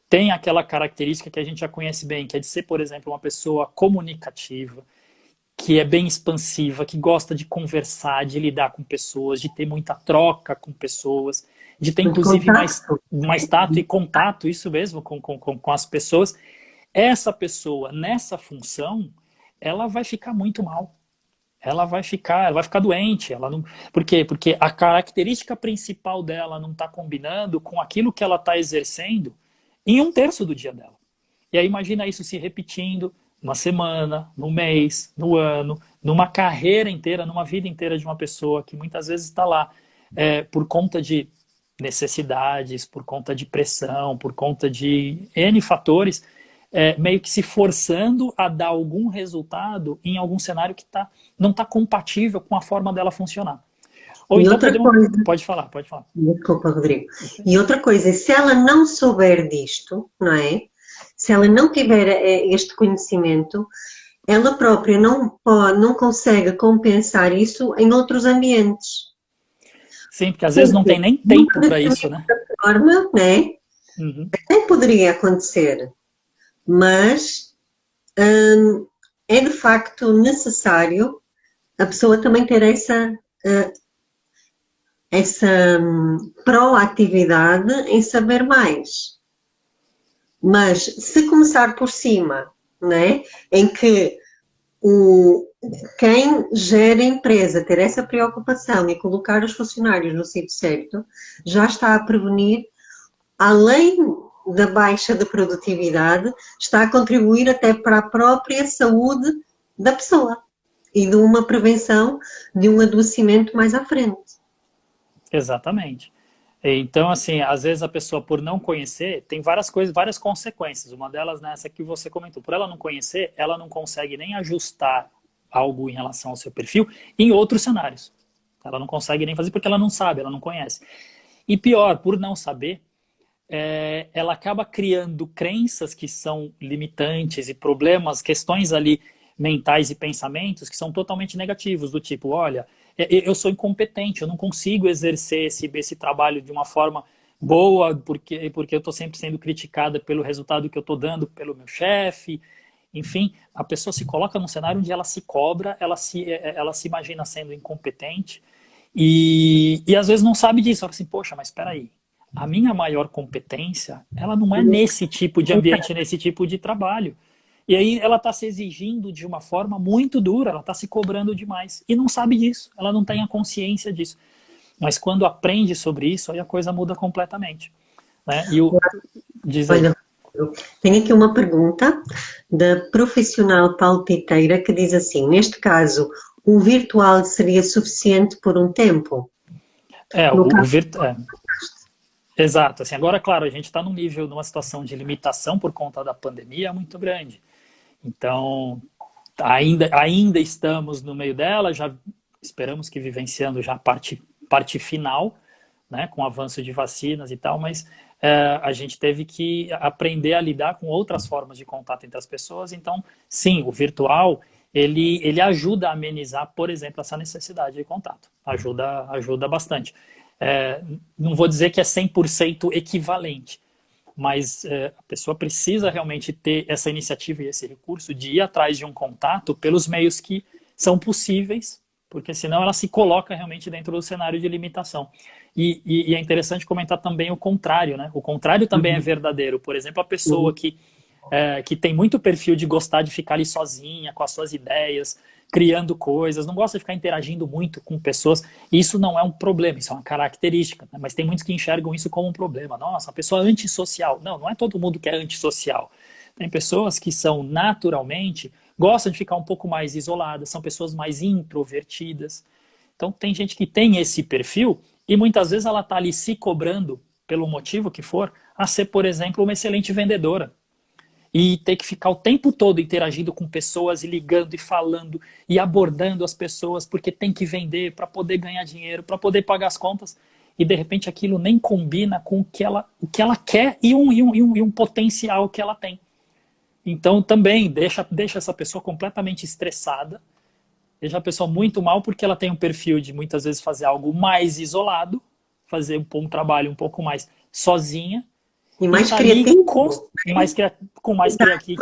tem aquela característica que a gente já conhece bem, que é de ser, por exemplo, uma pessoa comunicativa, que é bem expansiva, que gosta de conversar, de lidar com pessoas, de ter muita troca com pessoas, de ter Muito inclusive contato. mais tato e contato, isso mesmo, com as pessoas, essa pessoa nessa função, ela vai ficar muito mal. Ela vai ficar doente. Ela não, por quê? Porque a característica principal dela não está combinando com aquilo que ela está exercendo em um terço do dia dela. E aí imagina isso se repetindo numa semana, no mês, no ano, numa carreira inteira, numa vida inteira de uma pessoa que muitas vezes está lá por conta de necessidades, por conta de pressão, por conta de N fatores, meio que se forçando a dar algum resultado em algum cenário que não está compatível com a forma dela funcionar. Ou E então outra podemos. coisa, Pode falar, pode falar. desculpa, Rodrigo. E outra coisa, se ela não souber disto, não é? Se ela não tiver este conhecimento, ela própria não consegue compensar isso em outros ambientes. Sim, porque às vezes não Porque, tem nem de uma tempo para isso, né? determinada forma, né? Uhum. Até poderia acontecer, mas é de facto necessário a pessoa também ter essa proatividade em saber mais. Mas se começar por cima, né, em que quem gera a empresa ter essa preocupação e colocar os funcionários no sítio certo, já está a prevenir, além da baixa de produtividade, está a contribuir até para a própria saúde da pessoa e de uma prevenção de um adoecimento mais à frente. Exatamente. Então, assim, às vezes a pessoa, por não conhecer, tem várias coisas, várias consequências. Uma delas nessa que você comentou. Por ela não conhecer, ela não consegue nem ajustar algo em relação ao seu perfil em outros cenários. Ela não consegue nem fazer porque ela não sabe, ela não conhece. E pior, por não saber, ela acaba criando crenças que são limitantes e problemas, questões ali mentais e pensamentos que são totalmente negativos, do tipo, olha, eu sou incompetente, eu não consigo exercer esse trabalho de uma forma boa, porque eu estou sempre sendo criticada pelo resultado que eu estou dando pelo meu chefe. Enfim, a pessoa se coloca num cenário onde ela se cobra, ela se imagina sendo incompetente e às vezes não sabe disso. Ela fala assim, poxa, mas espera aí, a minha maior competência, ela não é nesse tipo de ambiente, nesse tipo de trabalho. E aí ela está se exigindo de uma forma muito dura, ela está se cobrando demais. E não sabe disso, ela não tem a consciência disso. Mas quando aprende sobre isso, aí a coisa muda completamente. Né? Diz aí. Olha, tenho aqui uma pergunta da profissional palpiteira que diz assim: neste caso, o virtual seria suficiente por um tempo? No caso, Exato. Assim, agora, claro, a gente está num nível, numa situação de limitação por conta da pandemia muito grande. Então, ainda estamos no meio dela, já esperamos que vivenciando já a parte final, né, com o avanço de vacinas e tal, mas a gente teve que aprender a lidar com outras formas de contato entre as pessoas. Então, sim, o virtual, ele ajuda a amenizar, por exemplo, essa necessidade de contato. Ajuda bastante. Não vou dizer que é 100% equivalente, mas a pessoa precisa realmente ter essa iniciativa e esse recurso de ir atrás de um contato pelos meios que são possíveis, porque senão ela se coloca realmente dentro do cenário de limitação. E é interessante comentar também o contrário, né? O contrário também é verdadeiro. Por exemplo, a pessoa que tem muito perfil de gostar de ficar ali sozinha, com as suas ideias, criando coisas, não gosta de ficar interagindo muito com pessoas. Isso não é um problema, isso é uma característica, né? Mas tem muitos que enxergam isso como um problema. Nossa, a pessoa é antissocial. Não é todo mundo que é antissocial. Tem pessoas que são naturalmente, gostam de ficar um pouco mais isoladas, são pessoas mais introvertidas. Então tem gente que tem esse perfil e muitas vezes ela está ali se cobrando, pelo motivo que for, a ser, por exemplo, uma excelente vendedora. E ter que ficar o tempo todo interagindo com pessoas e ligando e falando e abordando as pessoas porque tem que vender para poder ganhar dinheiro, para poder pagar as contas. E de repente aquilo nem combina com o que ela quer e um potencial que ela tem. Então também deixa essa pessoa completamente estressada, deixa a pessoa muito mal porque ela tem um perfil de muitas vezes fazer algo mais isolado, fazer um trabalho um pouco mais sozinha, e mais criativo. Que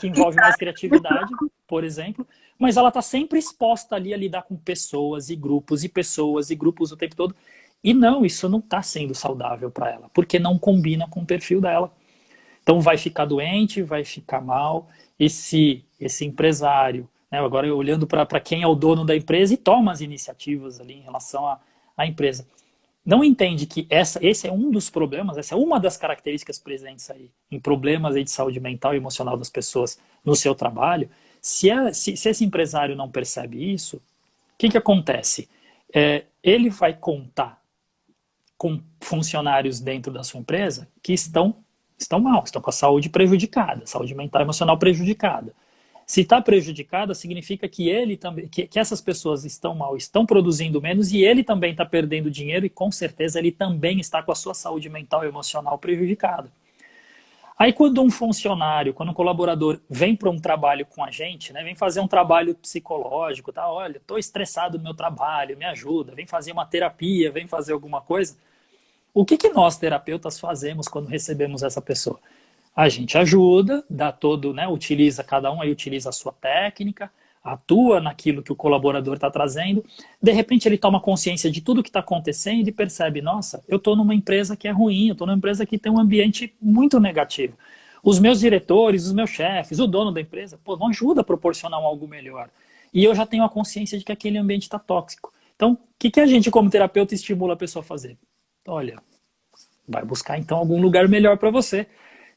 envolve mais criatividade, por exemplo, mas ela está sempre exposta ali a lidar com pessoas e grupos o tempo todo. E não, isso não está sendo saudável para ela, porque não combina com o perfil dela. Então vai ficar doente, vai ficar mal. E se esse empresário, né, agora olhando para quem é o dono da empresa e toma as iniciativas ali em relação à empresa, não entende que esse é um dos problemas, essa é uma das características presentes aí em problemas aí de saúde mental e emocional das pessoas no seu trabalho. Se esse empresário não percebe isso, o que acontece? Ele vai contar com funcionários dentro da sua empresa que estão mal, estão com a saúde prejudicada, saúde mental e emocional prejudicada. Se está prejudicada, significa que ele também, que essas pessoas estão mal, estão produzindo menos e ele também está perdendo dinheiro e com certeza ele também está com a sua saúde mental e emocional prejudicada. Aí quando um funcionário, quando um colaborador vem para um trabalho com a gente, né, vem fazer um trabalho psicológico, tá? Olha, estou estressado no meu trabalho, me ajuda, vem fazer uma terapia, vem fazer alguma coisa. O que nós terapeutas fazemos quando recebemos essa pessoa? A gente ajuda, dá todo, né, cada um aí utiliza a sua técnica, atua naquilo que o colaborador está trazendo. De repente ele toma consciência de tudo que está acontecendo e percebe, nossa, eu estou numa empresa que é ruim, eu estou numa empresa que tem um ambiente muito negativo. Os meus diretores, os meus chefes, o dono da empresa, não ajuda a proporcionar algo melhor. E eu já tenho a consciência de que aquele ambiente está tóxico. Então, o que a gente como terapeuta estimula a pessoa a fazer? Olha, vai buscar então algum lugar melhor para você.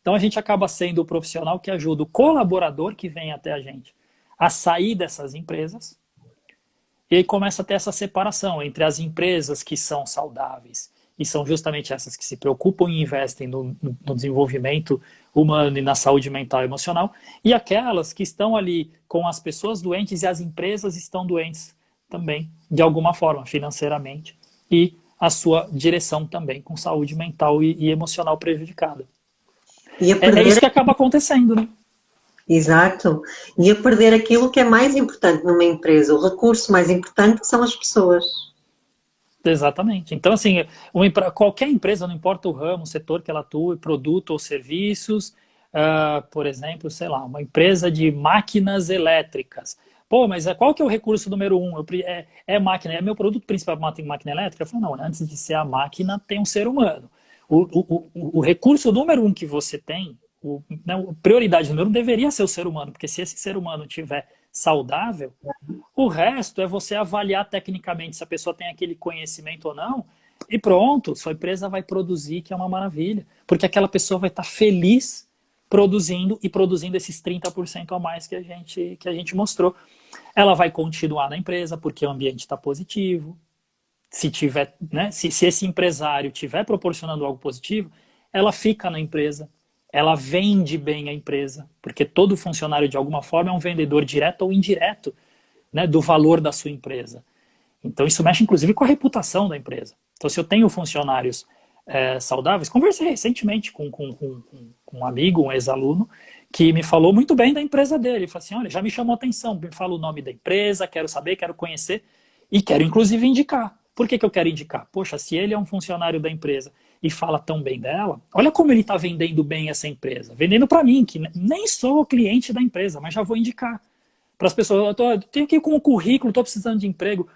Então a gente acaba sendo o profissional que ajuda o colaborador que vem até a gente a sair dessas empresas e aí começa a ter essa separação entre as empresas que são saudáveis e são justamente essas que se preocupam e investem no desenvolvimento humano e na saúde mental e emocional e aquelas que estão ali com as pessoas doentes e as empresas estão doentes também, de alguma forma, financeiramente e a sua direção também com saúde mental e emocional prejudicada. É isso que acaba acontecendo, né? Exato. E a perder aquilo que é mais importante numa empresa, o recurso mais importante que são as pessoas. Exatamente. Então, assim, qualquer empresa, não importa o ramo, o setor que ela atua, produto ou serviços, por exemplo, sei lá, uma empresa de máquinas elétricas. Mas qual que é o recurso número 1? Máquina, é meu produto principal máquina elétrica? Eu falo, não, antes de ser a máquina, tem um ser humano. O recurso número 1 que você tem né, a prioridade número um deveria ser o ser humano, porque se esse ser humano tiver saudável, o resto é você avaliar tecnicamente se a pessoa tem aquele conhecimento ou não, e pronto, sua empresa vai produzir, que é uma maravilha, porque aquela pessoa vai estar feliz produzindo e produzindo esses 30% a mais que a gente mostrou. Ela vai continuar na empresa porque o ambiente está positivo. Se tiver, né, se esse empresário estiver proporcionando algo positivo, ela fica na empresa, ela vende bem a empresa, porque todo funcionário de alguma forma é um vendedor direto ou indireto, né, do valor da sua empresa. Então isso mexe inclusive com a reputação da empresa. Então se eu tenho funcionários saudáveis, conversei recentemente com um amigo, um ex-aluno, que me falou muito bem da empresa dele. Ele falou assim, olha, já me chamou a atenção, me fala o nome da empresa, quero saber, quero conhecer e quero inclusive indicar. Por que eu quero indicar? Poxa, se ele é um funcionário da empresa e fala tão bem dela, olha como ele está vendendo bem essa empresa. Vendendo para mim, que nem sou o cliente da empresa, mas já vou indicar para as pessoas. Eu tenho aqui com o currículo, estou precisando de emprego.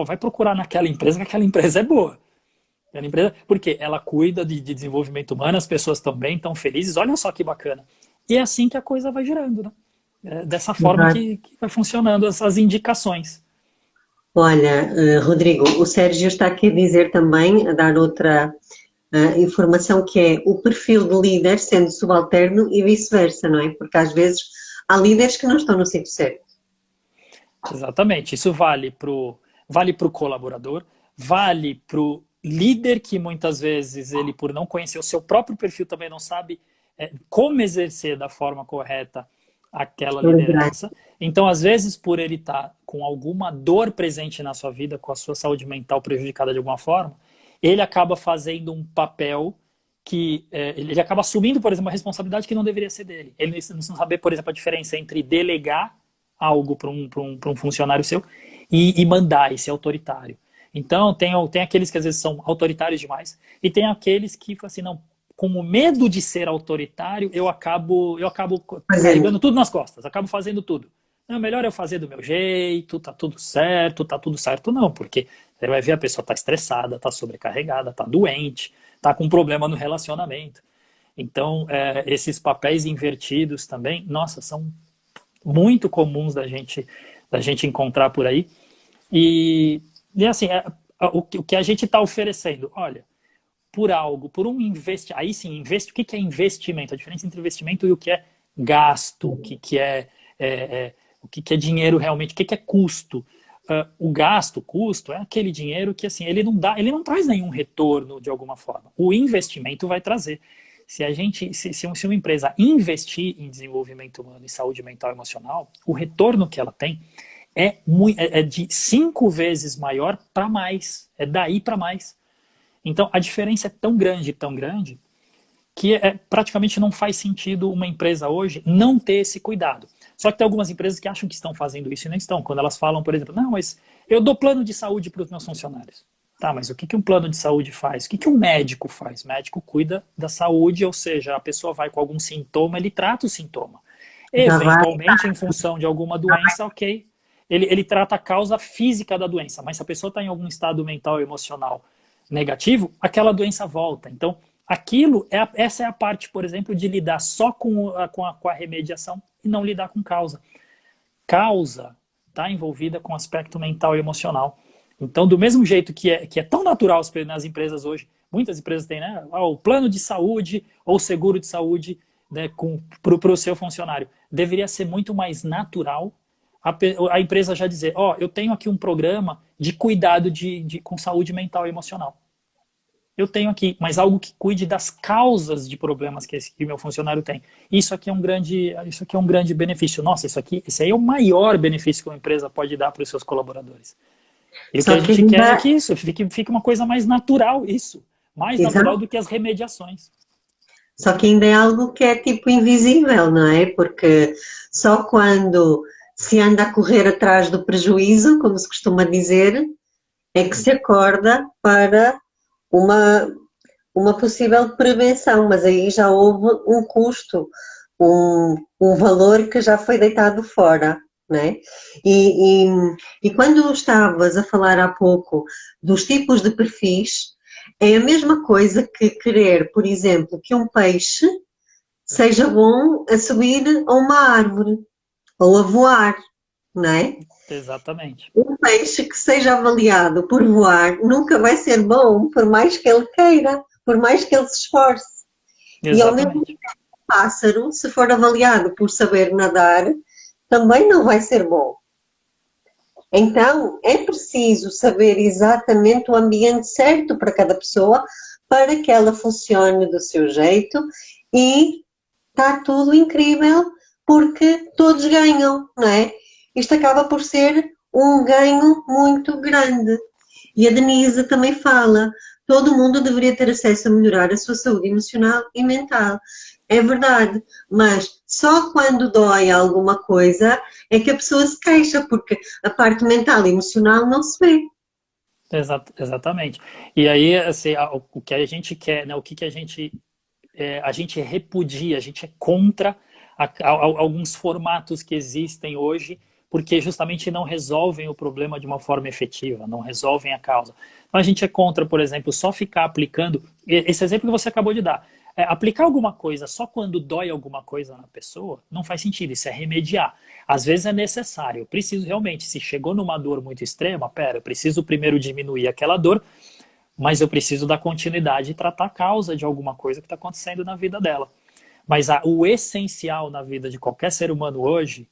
Vai procurar naquela empresa, que aquela empresa é boa. Aquela empresa, porque ela cuida de desenvolvimento humano, as pessoas estão bem, estão felizes, olha só que bacana. E é assim que a coisa vai girando, né? Dessa forma que vai funcionando as indicações. Olha, Rodrigo, o Sérgio está aqui a dizer também, a dar outra informação, que é o perfil de líder sendo subalterno e vice-versa, não é? Porque às vezes há líderes que não estão no sítio certo. Exatamente, isso vale pro colaborador, vale pro líder, que muitas vezes ele, por não conhecer o seu próprio perfil, também não sabe como exercer da forma correta aquela liderança. Então, às vezes, por ele estar com alguma dor presente na sua vida, com a sua saúde mental prejudicada de alguma forma, ele acaba fazendo um papel que ele acaba assumindo, por exemplo, uma responsabilidade que não deveria ser dele. Ele não sabe, por exemplo, a diferença entre delegar algo para um funcionário seu e mandar, e ser autoritário. Então, tem aqueles que às vezes são autoritários demais, e tem aqueles que falam assim, não, com o medo de ser autoritário, eu acabo carregando tudo nas costas, acabo fazendo tudo. Não, melhor eu fazer do meu jeito, tá tudo certo não, porque você vai ver a pessoa tá estressada, tá sobrecarregada, tá doente, tá com problema no relacionamento. Então, esses papéis invertidos também, nossa, são muito comuns da gente encontrar por aí. E assim, o que a gente está oferecendo, olha, por um investimento, aí sim, o que é investimento? A diferença entre investimento e o que é gasto, o que é dinheiro realmente, o que é custo. O custo, é aquele dinheiro que assim, ele não traz nenhum retorno de alguma forma. O investimento vai trazer. Se uma empresa investir em desenvolvimento humano e saúde mental e emocional, o retorno que ela tem é de 5 vezes maior para mais. É daí para mais. Então, a diferença é tão grande, que praticamente não faz sentido uma empresa hoje não ter esse cuidado. Só que tem algumas empresas que acham que estão fazendo isso e não estão. Quando elas falam, por exemplo, não, mas eu dou plano de saúde para os meus funcionários. Tá, mas o que um plano de saúde faz? O que um médico faz? O médico cuida da saúde, ou seja, a pessoa vai com algum sintoma, ele trata o sintoma. Eventualmente, em função de alguma doença, ok, ele trata a causa física da doença, mas se a pessoa está em algum estado mental e emocional negativo, aquela doença volta. Então, essa é a parte, por exemplo, de lidar só com a remediação e não lidar com causa. Causa está envolvida com o aspecto mental e emocional. Então, do mesmo jeito que é tão natural nas empresas hoje, muitas empresas têm, né, o plano de saúde ou seguro de saúde, né, para o seu funcionário. Deveria ser muito mais natural a empresa já dizer, eu tenho aqui um programa de cuidado com saúde mental e emocional. Eu tenho aqui, mas algo que cuide das causas de problemas que meu funcionário tem. Isso aqui é um grande benefício. Nossa, esse aí é o maior benefício que uma empresa pode dar para os seus colaboradores. E o que a gente quer é que isso fique uma coisa mais natural, mais natural do que as remediações. Só que ainda é algo que é tipo invisível, não é? Porque só quando se anda a correr atrás do prejuízo, como se costuma dizer, é que se acorda para uma possível prevenção, mas aí já houve um custo, um valor que já foi deitado fora, né? E quando estavas a falar há pouco dos tipos de perfis, é a mesma coisa que querer, por exemplo, que um peixe seja bom a subir a uma árvore ou a voar, não é? Exatamente. Um peixe que seja avaliado por voar nunca vai ser bom, por mais que ele queira, por mais que ele se esforce. E ao mesmo Exatamente. pássaro, se for avaliado por saber nadar, também não vai ser bom. Então, é preciso saber exatamente o ambiente certo para cada pessoa para que ela funcione do seu jeito e está tudo incrível porque todos ganham, não é? Isto acaba por ser um ganho muito grande. E a Denise também fala, todo mundo deveria ter acesso a melhorar a sua saúde emocional e mental. É verdade, mas só quando dói alguma coisa é que a pessoa se queixa, porque a parte mental e emocional não se vê. Exatamente. E aí, assim, o que a gente quer, né? O que a gente repudia, a gente é contra alguns formatos que existem hoje, porque justamente não resolvem o problema de uma forma efetiva, não resolvem a causa. Então a gente é contra, por exemplo, só ficar aplicando, esse exemplo que você acabou de dar, aplicar alguma coisa só quando dói alguma coisa na pessoa, não faz sentido, isso é remediar. Às vezes é necessário, eu preciso realmente, se chegou numa dor muito extrema, pera, eu preciso primeiro diminuir aquela dor, mas eu preciso dar continuidade e tratar a causa de alguma coisa que está acontecendo na vida dela. Mas o essencial na vida de qualquer ser humano hoje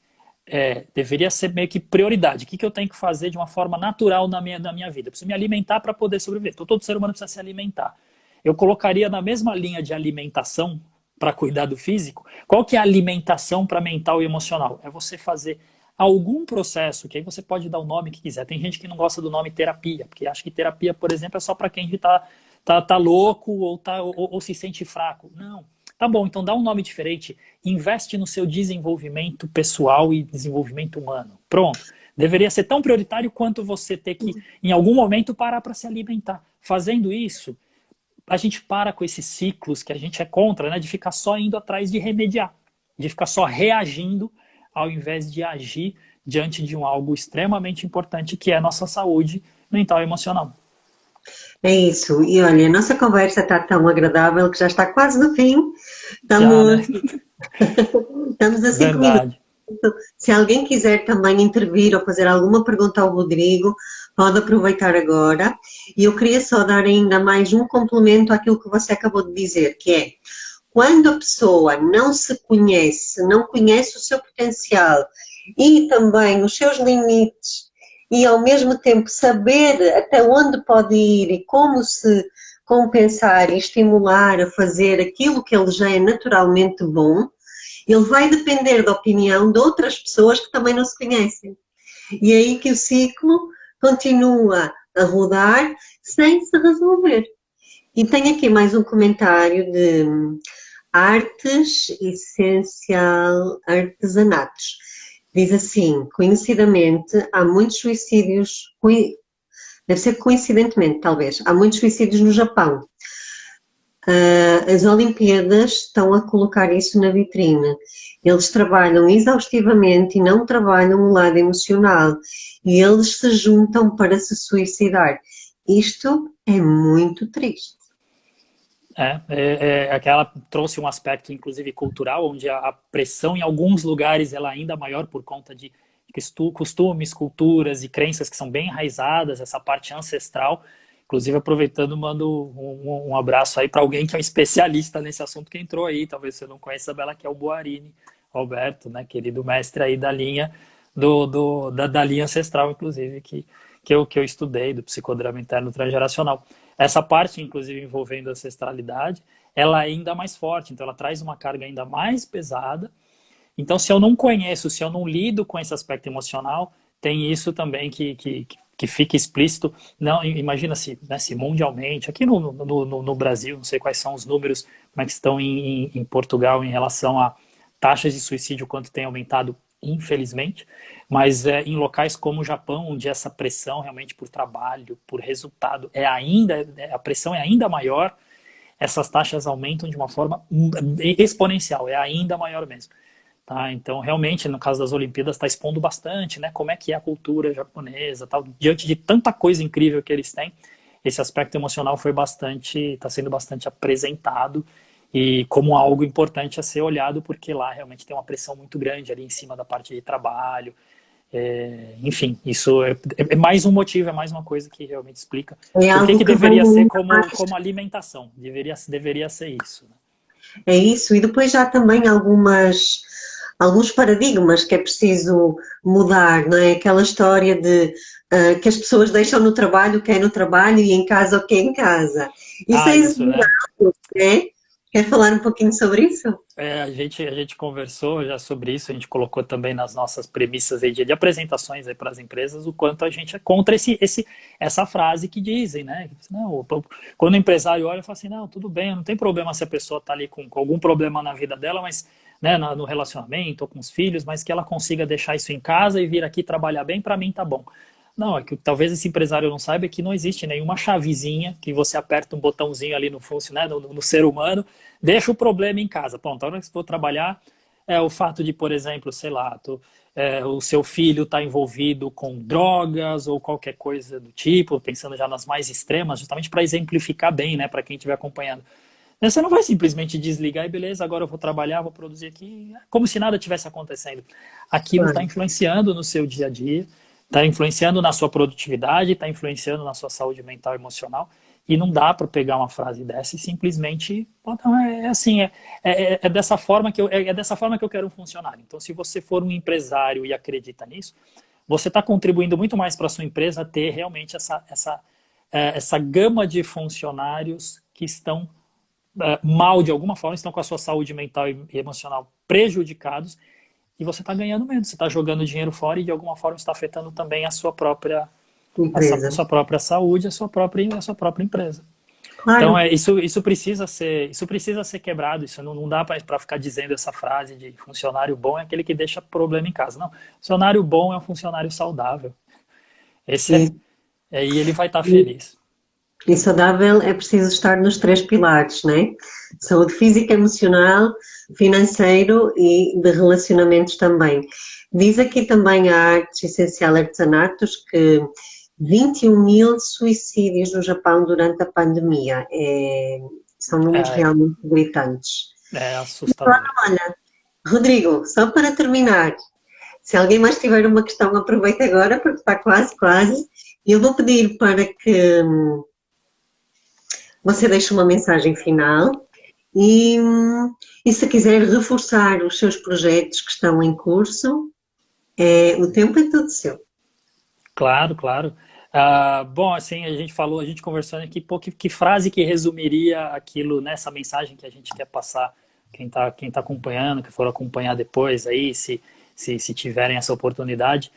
deveria ser meio que prioridade. O que eu tenho que fazer de uma forma natural na minha vida? Eu preciso me alimentar para poder sobreviver. Então, todo ser humano precisa se alimentar. Eu colocaria na mesma linha de alimentação para cuidar do físico. Qual que é a alimentação para mental e emocional? É você fazer algum processo, que aí você pode dar o nome que quiser. Tem gente que não gosta do nome terapia, porque acha que terapia, por exemplo, é só para quem tá louco ou se sente fraco. Não. Tá bom, então dá um nome diferente. Investe no seu desenvolvimento pessoal e desenvolvimento humano. Pronto. Deveria ser tão prioritário quanto você ter que, em algum momento, parar para se alimentar. Fazendo isso, a gente para com esses ciclos que a gente é contra, né? De ficar só indo atrás de remediar, de ficar só reagindo ao invés de agir diante de algo extremamente importante que é a nossa saúde mental e emocional. É isso. E olha, a nossa conversa está tão agradável que já está quase no fim. Já, né? Estamos, estamos a 5 minutos. Verdade. Se alguém quiser também intervir ou fazer alguma pergunta ao Rodrigo, pode aproveitar agora. E eu queria só dar ainda mais um complemento àquilo que você acabou de dizer, que é quando a pessoa não se conhece, não conhece o seu potencial e também os seus limites e ao mesmo tempo saber até onde pode ir e como se compensar e estimular a fazer aquilo que ele já é naturalmente bom, ele vai depender da opinião de outras pessoas que também não se conhecem. E é aí que o ciclo continua a rodar sem se resolver. E tenho aqui mais um comentário de Artes Essencial Artesanatos. Diz assim, conhecidamente, há muitos suicídios, deve ser coincidentemente, talvez, há muitos suicídios no Japão. As Olimpíadas estão a colocar isso na vitrine. Eles trabalham exaustivamente e não trabalham o lado emocional. E eles se juntam para se suicidar. Isto é muito triste. Aquela trouxe um aspecto, inclusive, cultural, onde a pressão em alguns lugares ela é ainda maior por conta de costumes, culturas e crenças que são bem enraizadas, essa parte ancestral. Inclusive, aproveitando, mando um abraço aí para alguém que é um especialista nesse assunto que entrou aí, talvez você não conheça, Bela, que é o Boarini Alberto, né, querido mestre aí da linha da linha ancestral, inclusive, que eu estudei, do psicodrama interno transgeracional. Essa parte, inclusive, envolvendo a ancestralidade, ela é ainda mais forte, então ela traz uma carga ainda mais pesada. Então, se eu não conheço, se eu não lido com esse aspecto emocional, tem isso também que fica explícito. Não, imagina se, né, se mundialmente, aqui no Brasil, não sei quais são os números, como é que estão em Portugal em relação a taxas de suicídio, quanto tem aumentado, infelizmente, mas em locais como o Japão, onde essa pressão realmente por trabalho, por resultado, a pressão é ainda maior, essas taxas aumentam de uma forma exponencial, é ainda maior mesmo. Tá? Então, realmente, no caso das Olimpíadas, está expondo bastante, né, como é que é a cultura japonesa, tal, diante de tanta coisa incrível que eles têm, esse aspecto emocional está sendo bastante apresentado e como algo importante a ser olhado, porque lá realmente tem uma pressão muito grande ali em cima da parte de trabalho. Enfim, isso é mais um motivo, é mais uma coisa que realmente explica É por que algo que que vai deveria ser ainda como mais. alimentação. Deveria ser isso, né? É isso, e depois já também alguns paradigmas que é preciso mudar, não é? Aquela história de que as pessoas deixam no trabalho o que é no trabalho e em casa o que é em casa. Isso é Isso, exagerado, né? né? Quer falar um pouquinho sobre isso? A gente conversou já sobre isso, a gente colocou também nas nossas premissas aí de apresentações para as empresas o quanto a gente é contra essa frase que dizem, né? Não, quando o empresário olha e fala assim, não, tudo bem, não tem problema se a pessoa está ali com algum problema na vida dela, mas né, no relacionamento ou com os filhos, mas que ela consiga deixar isso em casa e vir aqui trabalhar bem, para mim tá bom. Não, é que talvez esse empresário não saiba que não existe nenhuma chavezinha que você aperta um botãozinho ali no funcionário, no ser humano, deixa o problema em casa. Pronto, a hora que você for trabalhar, o fato de, por exemplo, sei lá, o seu filho está envolvido com drogas ou qualquer coisa do tipo, pensando já nas mais extremas, justamente para exemplificar bem, né, para quem estiver acompanhando. Você não vai simplesmente desligar e beleza, agora eu vou trabalhar, vou produzir aqui, como se nada tivesse acontecendo. Aquilo está Claro, influenciando no seu dia a dia, está influenciando na sua produtividade, está influenciando na sua saúde mental e emocional. E não dá para pegar uma frase dessa e simplesmente, não, assim, dessa forma é dessa forma que eu quero um funcionário. Então, se você for um empresário e acredita nisso, você está contribuindo muito mais para a sua empresa ter realmente essa gama de funcionários que estão mal de alguma forma, estão com a sua saúde mental e emocional prejudicados, e você está ganhando menos, você está jogando dinheiro fora e de alguma forma está afetando também a empresa. sua própria saúde, a sua própria empresa. Então, Claro, isso precisa ser quebrado. Isso não dá para ficar dizendo essa frase de funcionário bom é aquele que deixa problema em casa. Não, funcionário bom é um funcionário saudável. Esse e, e ele vai estar feliz. e saudável é preciso estar nos três pilares, né? Saúde física, emocional, financeiro e de relacionamentos também. Diz aqui também a Artes Essencial Artesanatos que 21 mil suicídios no Japão durante a pandemia. São números É, realmente gritantes. é assustador. Olha, Rodrigo, só para terminar, se alguém mais tiver uma questão, aproveita agora, porque está quase, quase. E eu vou pedir para que você deixe uma mensagem final e, e se quiser reforçar os seus projetos que estão em curso, o tempo é todo seu. Claro, claro. Bom, assim, a gente conversando aqui, pô, que frase que resumiria aquilo nessa mensagem que a gente quer passar, quem tá acompanhando, que for acompanhar depois aí, se tiverem essa oportunidade,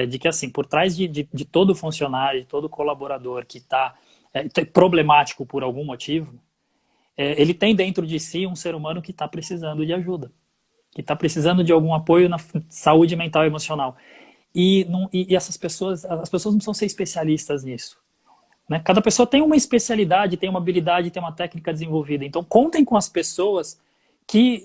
de que, assim, por trás de todo funcionário, de todo colaborador que está problemático por algum motivo, ele tem dentro de si um ser humano que está precisando de ajuda, que está precisando de algum apoio na saúde mental e emocional. E essas pessoas, as pessoas não precisam ser especialistas nisso. Né? Cada pessoa tem uma especialidade, tem uma habilidade, tem uma técnica desenvolvida. Então, contem com as pessoas que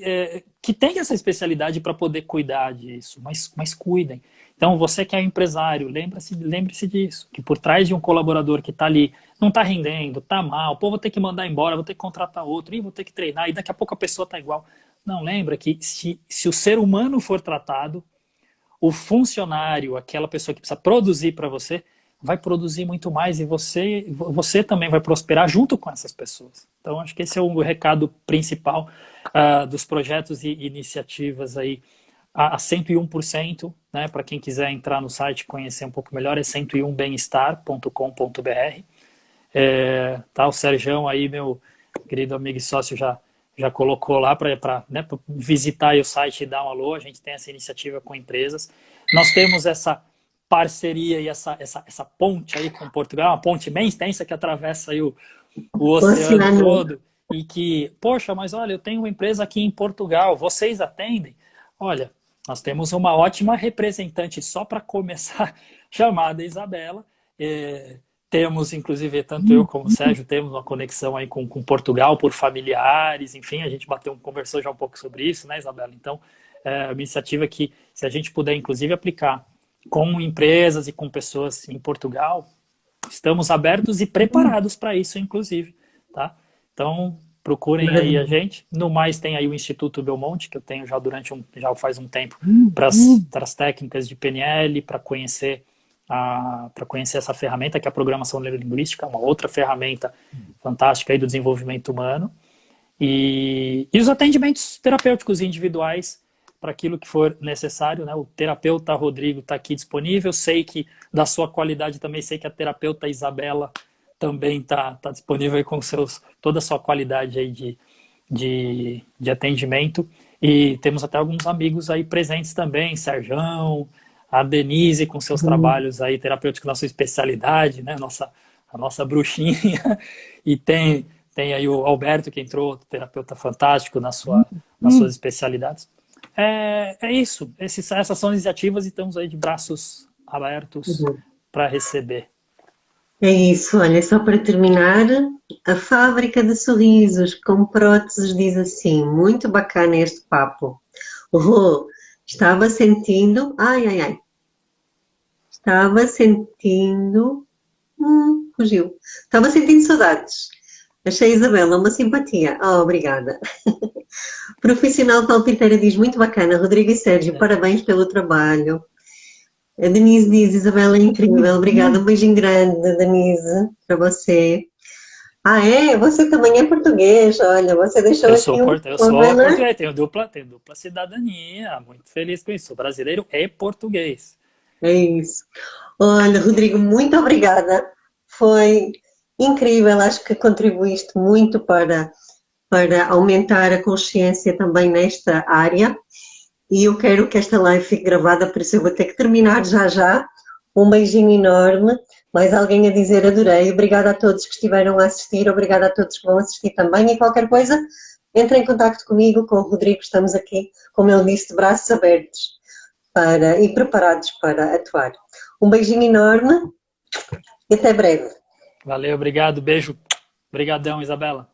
têm essa especialidade para poder cuidar disso, mas cuidem. Então, você que é empresário, lembre-se disso, que por trás de um colaborador que está ali, não está rendendo, está mal, pô, vou ter que mandar embora, vou ter que contratar outro, vou ter que treinar, e daqui a pouco a pessoa está igual. Não, lembra que se o ser humano for tratado, o funcionário, aquela pessoa que precisa produzir para você, vai produzir muito mais e você também vai prosperar junto com essas pessoas. Então, acho que esse é o recado principal dos projetos e iniciativas aí a 101%, né? Para quem quiser entrar no site e conhecer um pouco melhor, é 101bemestar.com.br. Tá, o Serjão aí, meu querido amigo e sócio, já colocou lá para né, visitar o site e dar um alô. A gente tem essa iniciativa com empresas. Nós temos essa parceria e essa ponte aí com Portugal, uma ponte bem extensa que atravessa aí o oceano Oceano, todo e que, poxa, mas olha, eu tenho uma empresa aqui em Portugal, vocês atendem? Olha, nós temos uma ótima representante só para começar, chamada Isabela. Temos, inclusive, tanto eu como o Sérgio, temos uma conexão aí com Portugal por familiares, enfim, a gente conversou já um pouco sobre isso, né, Isabela? Então, uma iniciativa que, se a gente puder, inclusive, aplicar com empresas e com pessoas em Portugal, estamos abertos e preparados para isso, inclusive, tá? Então, procurem aí a Maravilha. gente. No mais, tem aí o Instituto Belmonte, que eu tenho já faz um tempo, para as técnicas de PNL, para conhecer essa ferramenta que é a programação neurolinguística, uma outra ferramenta fantástica aí do desenvolvimento humano. E os atendimentos terapêuticos individuais para aquilo que for necessário, né? O terapeuta Rodrigo está aqui disponível. Sei que da sua qualidade também, sei que a terapeuta Isabela também está disponível aí com toda a sua qualidade aí de atendimento. E temos até alguns amigos aí presentes também, Serjão, a Denise com seus trabalhos aí terapêuticos na sua especialidade, né? A nossa bruxinha. E tem aí o Alberto, que entrou, terapeuta fantástico nas suas especialidades. É isso. Essas são iniciativas e estamos aí de braços abertos para receber. É isso, olha, só para terminar, a Fábrica de Sorrisos com Próteses diz assim, muito bacana este papo. Rô, estava sentindo, estava sentindo, fugiu, estava sentindo saudades. Achei a Isabela uma simpatia. Oh, obrigada. Profissional palpiteira diz, muito bacana. Rodrigo e Sérgio, parabéns pelo trabalho. A Denise diz, Isabela é incrível. Obrigada, um beijinho grande, Denise, para você. Ah, é? Você também é português, olha, você deixou Eu aqui sou, um... eu sou português, tenho dupla cidadania, muito feliz com isso. Sou brasileiro e português. É isso. Olha, Rodrigo, muito obrigada. Foi incrível, acho que contribuíste muito para aumentar a consciência também nesta área. E eu quero que esta live fique gravada, por isso eu vou ter que terminar já. Um beijinho enorme. Mais alguém a dizer adorei. Obrigada a todos que estiveram a assistir, obrigada a todos que vão assistir também. E qualquer coisa, entre em contato comigo, com o Rodrigo, estamos aqui, como ele disse, de braços abertos e preparados para atuar. Um beijinho enorme e até breve. Valeu, obrigado, beijo. Obrigadão, Isabela.